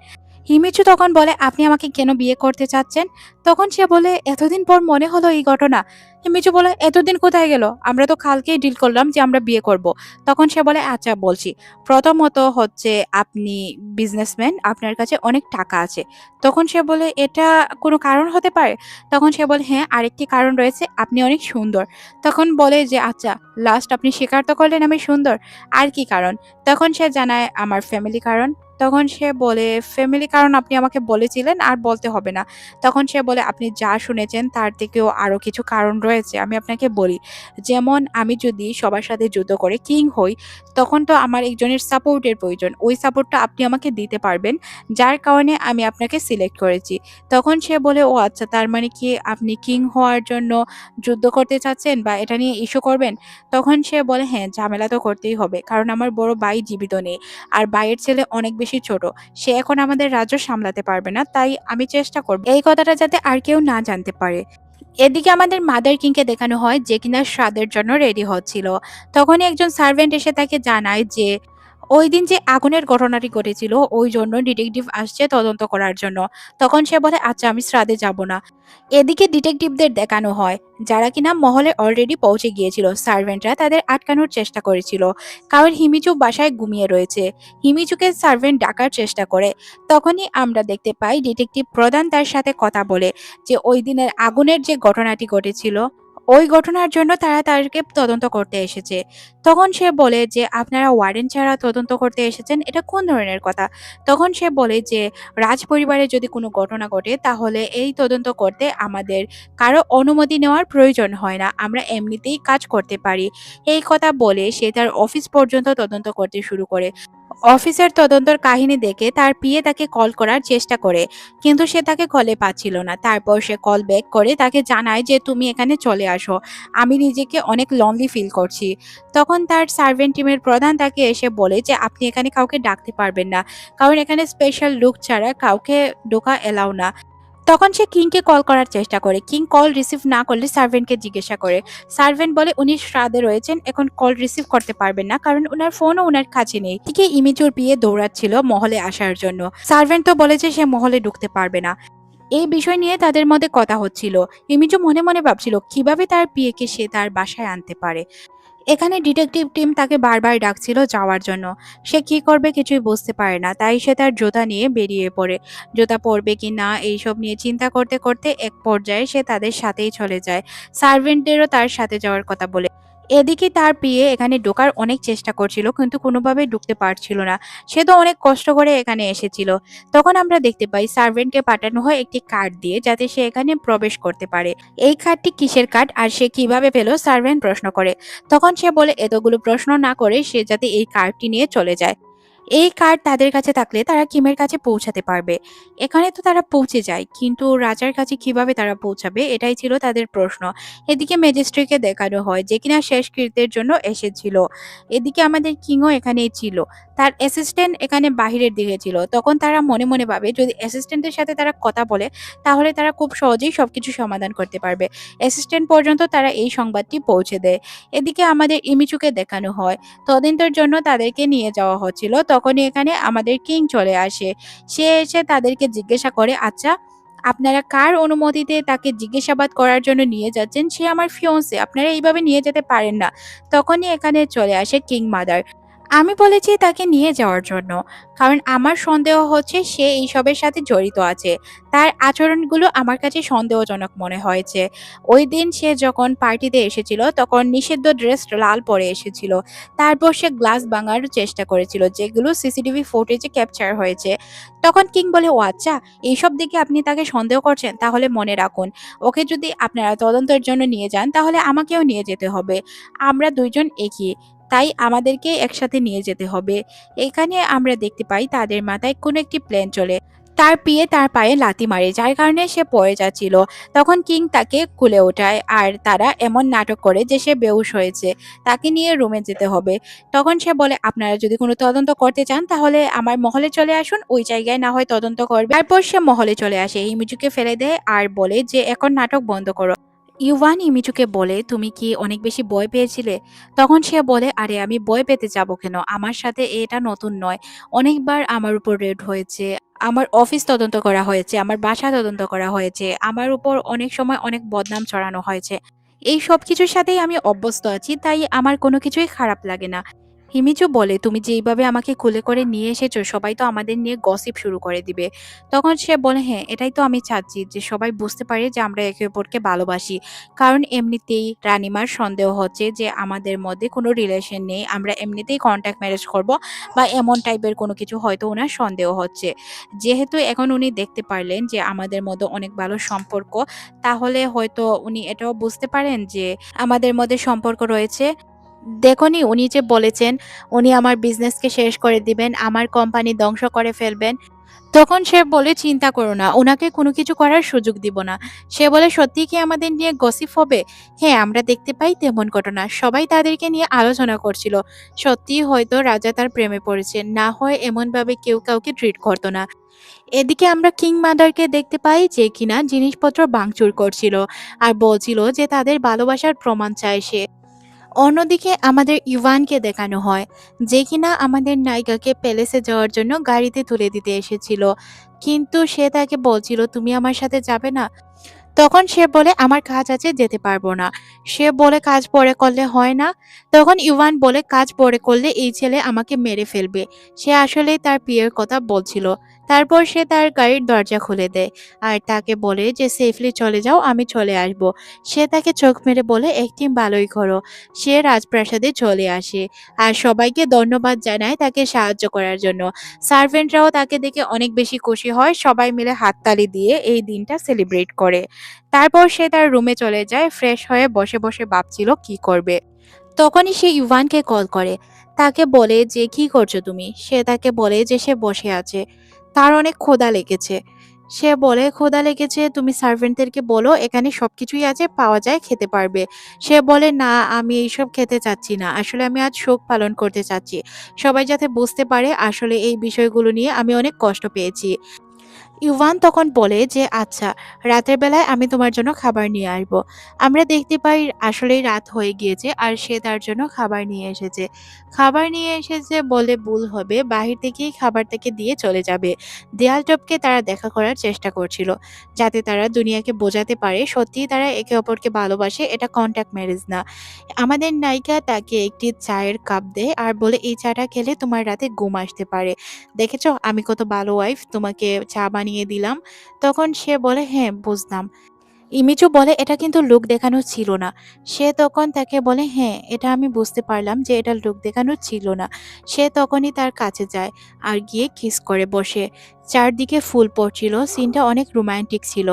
হিমিচু তখন বলে আপনি আমাকে কেন বিয়ে করতে চাচ্ছেন? তখন সে বলে এতদিন পর মনে হলো এই ঘটনা। হিমিচু বলে এতদিন কোথায় গেল, আমরা তো কালকেই ডিল করলাম যে আমরা বিয়ে করব। তখন সে বলে আচ্ছা বলছি, প্রথমত হচ্ছে আপনি বিজনেসম্যান, আপনার কাছে অনেক টাকা আছে। তখন সে বলে এটা কোনো কারণ হতে পারে? তখন সে বলে হ্যাঁ আরেকটি কারণ রয়েছে, আপনি অনেক সুন্দর। তখন বলে যে আচ্ছা লাস্ট আপনি স্বীকার তো করলেন আমি সুন্দর, আর কি কারণ? তখন সে জানায় আমার ফ্যামিলি কারণ। তখন সে বলে ফ্যামিলি কারণ আপনি আমাকে বলেছিলেন আর বলতে হবে না। তখন সে বলে আপনি যা শুনেছেন তার থেকেও আরো কিছু কারণ রয়েছে, আমি আপনাকে বলি। যেমন আমি যদি সবার সাথে যুদ্ধ করে কিং হই, তখন তো আমার একজনের সাপোর্টের প্রয়োজন, ওই সাপোর্টটা আপনি আমাকে দিতে পারবেন, যার কারণে আমি আপনাকে সিলেক্ট করেছি। তখন সে বলে ও আচ্ছা তার মানে কি আপনি কিং হওয়ার জন্য যুদ্ধ করতে চাচ্ছেন বা এটা নিয়ে ইস্যু করবেন? তখন সে বলে হ্যাঁ ঝামেলা তো করতেই হবে, কারণ আমার বড় ভাই জীবিত নেই আর ভাইয়ের ছেলে অনেক বেশি ছোট, সে এখন আমাদের রাজ্য সামলাতে পারবে না, তাই আমি চেষ্টা করব এই কথাটা যাতে আর কেউ না জানতে পারে। এদিকে আমাদের মাদার কিংকে দেখানো হয় যে কিনা শ্রাদ্ধের জন্য রেডি হচ্ছিল। তখনই একজন সার্ভেন্ট এসে তাকে জানায় যে ওইদিন যে আগুনের ঘটনাটি ঘটেছিল, ওইজন্য ডিটেকটিভ আসছে তদন্ত করার জন্য। তখন সে বলে, "আচ্ছা, আমি শ্রাদ্ধে যাব না।" এদিকে ডিটেকটিভদের দেখানো হয়, যারা কিনা মহলে অলরেডি পৌঁছে গিয়েছিল। সার্ভেন্টরা তাদের আটকানোর চেষ্টা করেছিল, কারণ হিমিচু বাসায় ঘুমিয়ে রয়েছে। হিমিচুকে সার্ভেন্ট ডাকার চেষ্টা করে। তখনই আমরা দেখতে পাই ডিটেকটিভ প্রধান তার সাথে কথা বলে যে ওই দিনের আগুনের যে ঘটনাটি ঘটেছিল, ওই ঘটনার জন্য তারা তাদেরকে তদন্ত করতে এসেছে। তখন সে বলে যে, "আপনারা ওয়ার্ডেন ছাড়া তদন্ত করতে এসেছেন, এটা কোন ধরনের কথা?" তখন সে বলে যে, "রাজপরিবারে যদি কোনো ঘটনা ঘটে তাহলে এই তদন্ত করতে আমাদের কারো অনুমতি নেওয়ার প্রয়োজন হয় না। আমরা এমনিতেই কাজ করতে পারি।" এই কথা বলে সে তার অফিস পর্যন্ত তদন্ত করতে শুরু করে। অফিসের তদন্তর কাহিনী দেখে তার পিএ তাকে কল করার চেষ্টা করে, কিন্তু সে তাকে কলে পাচ্ছিল না। তারপর সে কল ব্যাক করে তাকে জানায় যে, "তুমি এখানে চলে আসো, আমি নিজেকে অনেক লনলি ফিল করছি।" তখন তার সার্ভেন্ট টিমের প্রধান তাকে এসে বলে যে, "আপনি এখানে কাউকে ডাকতে পারবেন না, কারণ এখানে স্পেশাল লুক ছাড়া কাউকে ঢোকা এলাও না।" তখন সে কিংকে কল করার চেষ্টা করে। কিং কল রিসিভ না করলে সার্ভেন্টকে জিজ্ঞাসা করে। সার্ভেন্ট বলে উনি শ্রাদ্ধে রয়েছেন, এখন কল রিসিভ করতে পারবেন না, কারণ উনার ফোনও উনার কাছে নেই। এদিকে ইমিচুর বিয়ে দৌড়াচ্ছিল মহলে আসার জন্য। সার্ভেন্ট তো বলে যে সে মহলে ঢুকতে পারবে না। এই বিষয় নিয়ে তাদের মধ্যে কথা হচ্ছিল। ইমিচু মনে মনে ভাবছিল কিভাবে তার বিয়েকে সে তার বাসায় আনতে পারে। এখানে ডিটেকটিভ টিম তাকে বারবার ডাকছিল যাওয়ার জন্য। সে কি করবে কিছুই বুঝতে পারে না। তাই সে তার জুতা নিয়ে বেরিয়ে পড়ে। জুতা পরবে কি না এইসব নিয়ে চিন্তা করতে করতে এক পর্যায়ে সে তাদের সাথেই চলে যায়। সার্ভেন্টদেরও তার সাথে যাওয়ার কথা বলে। এদিকে তার বিয়ে এখানে ঢোকার অনেক চেষ্টা করছিল, কিন্তু কোনোভাবে ঢুকতে পারছিল না। সে তো অনেক কষ্ট করে এখানে এসেছিল। তখন আমরা দেখতে পাই সার্ভেন্টকে পাঠানো হয় একটি কার্ড দিয়ে, যাতে সে এখানে প্রবেশ করতে পারে। এই কার্ডটি কিসের কার্ড আর সে কিভাবে পেল, সার্ভেন্ট প্রশ্ন করে। তখন সে বলে এতগুলো প্রশ্ন না করে সে যাতে এই কার্ডটি নিয়ে চলে যায়। এই কার্ড তাদের কাছে থাকলে তারা কিমের কাছে পৌঁছাতে পারবে। এখানে তো তারা পৌঁছে যায়, কিন্তু রাজার কাছে কিভাবে তারা পৌঁছাবে এটাই ছিল তাদের প্রশ্ন। এদিকে ম্যাজিস্ট্রেটকে দেখানো হয় যে কিনা শেষকৃত্যের জন্য এসেছিল। এদিকে আমাদের কিংও এখানেই ছিল। তার অ্যাসিস্ট্যান্ট এখানে বাহিরের দিকে ছিল। তখন তারা মনে মনে ভাবে যদি অ্যাসিস্ট্যান্টের সাথে তারা কথা বলে তাহলে তারা খুব সহজেই সবকিছু সমাধান করতে পারবে। অ্যাসিস্ট্যান্ট পর্যন্ত তারা এই সংবাদটি পৌঁছে দেয়। এদিকে আমাদের ইমিচুকে দেখানো হয় তদন্তের জন্য তাদেরকে নিয়ে যাওয়া হচ্ছিল। তখনই এখানে আমাদের কিং চলে আসে। সে এসে তাদেরকে জিজ্ঞাসা করে, "আচ্ছা, আপনারা কার অনুমতিতে তাকে জিজ্ঞাসাবাদ করার জন্য নিয়ে যাচ্ছেন? সে আমার ফিয়ন্সে, আপনারা এইভাবে নিয়ে যেতে পারেন না।" তখনই এখানে চলে আসে কিং মাদার। আমি বলেছি তাকে নিয়ে যাওয়ার জন্য, কারণ আমার সন্দেহ হচ্ছে সে এইসবের সাথে জড়িত আছে। তার আচরণগুলো আমার কাছে সন্দেহজনক মনে হয়েছে। ওই দিন সে যখন পার্টিতে এসেছিল তখন নিষিদ্ধ ড্রেস লাল পরে এসেছিল। তারপর সে গ্লাস ভাঙার চেষ্টা করেছিল, যেগুলো সিসিটিভি ফুটেজে ক্যাপচার হয়েছে। তখন কিং বলে, "ও আচ্ছা, এইসব দেখে আপনি তাকে সন্দেহ করছেন? তাহলে মনে রাখুন, ওকে যদি আপনারা তদন্তের জন্য নিয়ে যান তাহলে আমাকেও নিয়ে যেতে হবে। আমরা দুইজন একই, তাই আমাদেরকে একসাথে নিয়ে যেতে হবে।" এখানে আমরা দেখতে পাই তাদের মাথায় কোনো একটি প্লেন চলে। তার পিয়ে তার পায়ে লাথি মারে, যার কারণে সে পড়ে যাচ্ছিল। তখন কিং তাকে কুলে ওঠায় আর তারা এমন নাটক করে যে সে বেহুশ হয়েছে। তাকে নিয়ে রুমে যেতে হবে। তখন সে বলে, "আপনারা যদি কোনো তদন্ত করতে চান তাহলে আমার মহলে চলে আসুন, ওই জায়গায় না হয় তদন্ত করবে।" তারপর সে মহলে চলে আসে, ইমিজুকে ফেলে দেয় আর বলে যে এখন নাটক বন্ধ করো। ইউয়ান ইমিচুকে বলে, "তুমি কি অনেক বেশি ভয় পেয়েছিলে?" তখন সে বলে, "আরে আমি ভয় পেতে যাব কেন? আমার সাথে এটা নতুন নয়। অনেকবার আমার উপর রেড হয়েছে। আমার অফিস তদন্ত করা হয়েছে, আমার বাসা তদন্ত করা হয়েছে। আমার উপর অনেক সময় অনেক বদনাম ছড়ানো হয়েছে। এই সবকিছুর সাথেই আমি অভ্যস্ত আছি, তাই আমার কোনো কিছুই খারাপ লাগে না।" হিমিচু বলে, "তুমি যেইভাবে আমাকে কোলে করে নিয়ে এসেছো সবাই তো আমাদের নিয়ে গসিপ শুরু করে দিবে।" তখন সে বলে, "হ্যাঁ, এটাই তো আমি চাচ্ছি যে সবাই বুঝতে পারে যে আমরা একে অপরকে ভালোবাসি। কারণ এমনিতেই রানিমার সন্দেহ হচ্ছে যে আমাদের মধ্যে কোনো রিলেশন নেই। আমরা এমনিতেই কন্ট্যাক্ট ম্যারেজ করব বা এমন টাইপের কোনো কিছু হয়তো উনার সন্দেহ হচ্ছে। যেহেতু এখন উনি দেখতে পারলেন যে আমাদের মধ্যে অনেক ভালো সম্পর্ক, তাহলে হয়তো উনি এটাও বুঝতে পারেন যে আমাদের মধ্যে সম্পর্ক রয়েছে। দেখোনি উনি যে বলেছেন উনি আমার বিজনেসকে শেষ করে দিবেন, আমার কোম্পানি ধ্বংস করে ফেলবেন।" তখন সে বলে, "চিন্তা করো না, উনাকে কোনো কিছু করার সুযোগ দিব না।" সে বলে, "সত্যিই কি আমাদের নিয়ে গসিপ হবে?" হ্যাঁ, আমরা দেখতে পাই তেমন ঘটনা। সবাই তাদেরকে নিয়ে আলোচনা করছিল। সত্যিই হয়তো রাজা তার প্রেমে পড়েছে। না হয় এমনভাবে কেউ কাউকে ট্রিট করতো না। এদিকে আমরা কিং মাদারকে দেখতে পাই যে কিনা জিনিসপত্র ভাঙচুর করছিল আর বলছিল যে তাদের ভালোবাসার প্রমাণ চায় সে। অন্যদিকে আমাদের ইভানকে দেখানো হয়, যে কিনা আমাদের নায়িকাকে প্যালেসে যাওয়ার জন্য গাড়িতে তুলে দিতে এসেছিল। কিন্তু সে তাকে বলছিল, "তুমি আমার সাথে যাবে না?" তখন সে বলে, "আমার কাজ আছে, যেতে পারবো না।" সে বলে, "কাজ পরে করলে হয় না?" তখন ইভান বলে, "কাজ পরে করলে এই ছেলে আমাকে মেরে ফেলবে।" সে আসলেই তার বিয়ের কথা বলছিল। তারপর সে তার গাড়ির দরজা খুলে দেয় আর তাকে বলে যে, "সেফলি চলে যাও, আমি চলে আসবো।" সে তাকে চোখ মেরে বলে, "একদিন ভালোই করো।" সে রাজপ্রাসাদে চলে আসে আর সবাইকে ধন্যবাদ জানায় তাকে সাহায্য করার জন্য। সার্ভেন্টরাও তাকে দেখে অনেক বেশি খুশি হয়। সবাই মিলে হাততালি দিয়ে এই দিনটা সেলিব্রেট করে। তারপর সে তার রুমে চলে যায়। ফ্রেশ হয়ে বসে বসে ভাবছিল কি করবে। তখনই সে ইভানকে কল করে। তাকে বলে যে, "কি করছো তুমি?" সে তাকে বলে যে সে বসে আছে। তার অনেক ক্ষুধা লেগেছে। সে বলে, "ক্ষুধা লেগেছে, তুমি সার্ভেন্টদেরকে বলো এখানে সবকিছুই আছে, পাওয়া যায়, খেতে পারবে।" সে বলে, "না, আমি এইসব খেতে চাচ্ছি না। আসলে আমি আজ শোক পালন করতে চাচ্ছি। সবাই যাতে বুঝতে পারে আসলে এই বিষয়গুলো নিয়ে আমি অনেক কষ্ট পেয়েছি।" ইভান তখন বলে যে, "আচ্ছা, রাতের বেলায় আমি তোমার জন্য খাবার নিয়ে আসবো।" আমরা দেখতে পাই আসলেই রাত হয়ে গিয়েছে আর সে তার জন্য খাবার নিয়ে এসেছে। খাবার নিয়ে এসেছে বলে ভুল হবে, বাহির থেকেই খাবার তাকে দিয়ে চলে যাবে। দেয়াল টপকে তারা দেখা করার চেষ্টা করছিল, যাতে তারা দুনিয়াকে বোঝাতে পারে সত্যিই তারা একে অপরকে ভালোবাসে, এটা কন্ট্যাক্ট ম্যারেজ না। আমাদের নায়িকা তাকে একটি চায়ের কাপ দেয় আর বলে, "এই চাটা খেলে তোমার রাতে ঘুম আসতে পারে। দেখেছো আমি কত ভালো ওয়াইফ, তোমাকে চা বানিয়ে দিলাম।" তখন সে বলে, "হ্যাঁ, বুঝলাম।" ইমিচু বলে, "এটা কিন্তু লোক দেখানো ছিল না।" সে তখন তাকে বলে, "হ্যাঁ, এটা আমি বুঝতে পারলাম যে এটা লোক দেখানো ছিল না।" সে তখনই তার কাছে যায় আর গিয়ে কিস করে বসে। চারদিকে ফুল পড়ছিল, সিনটা অনেক রোমান্টিক ছিল।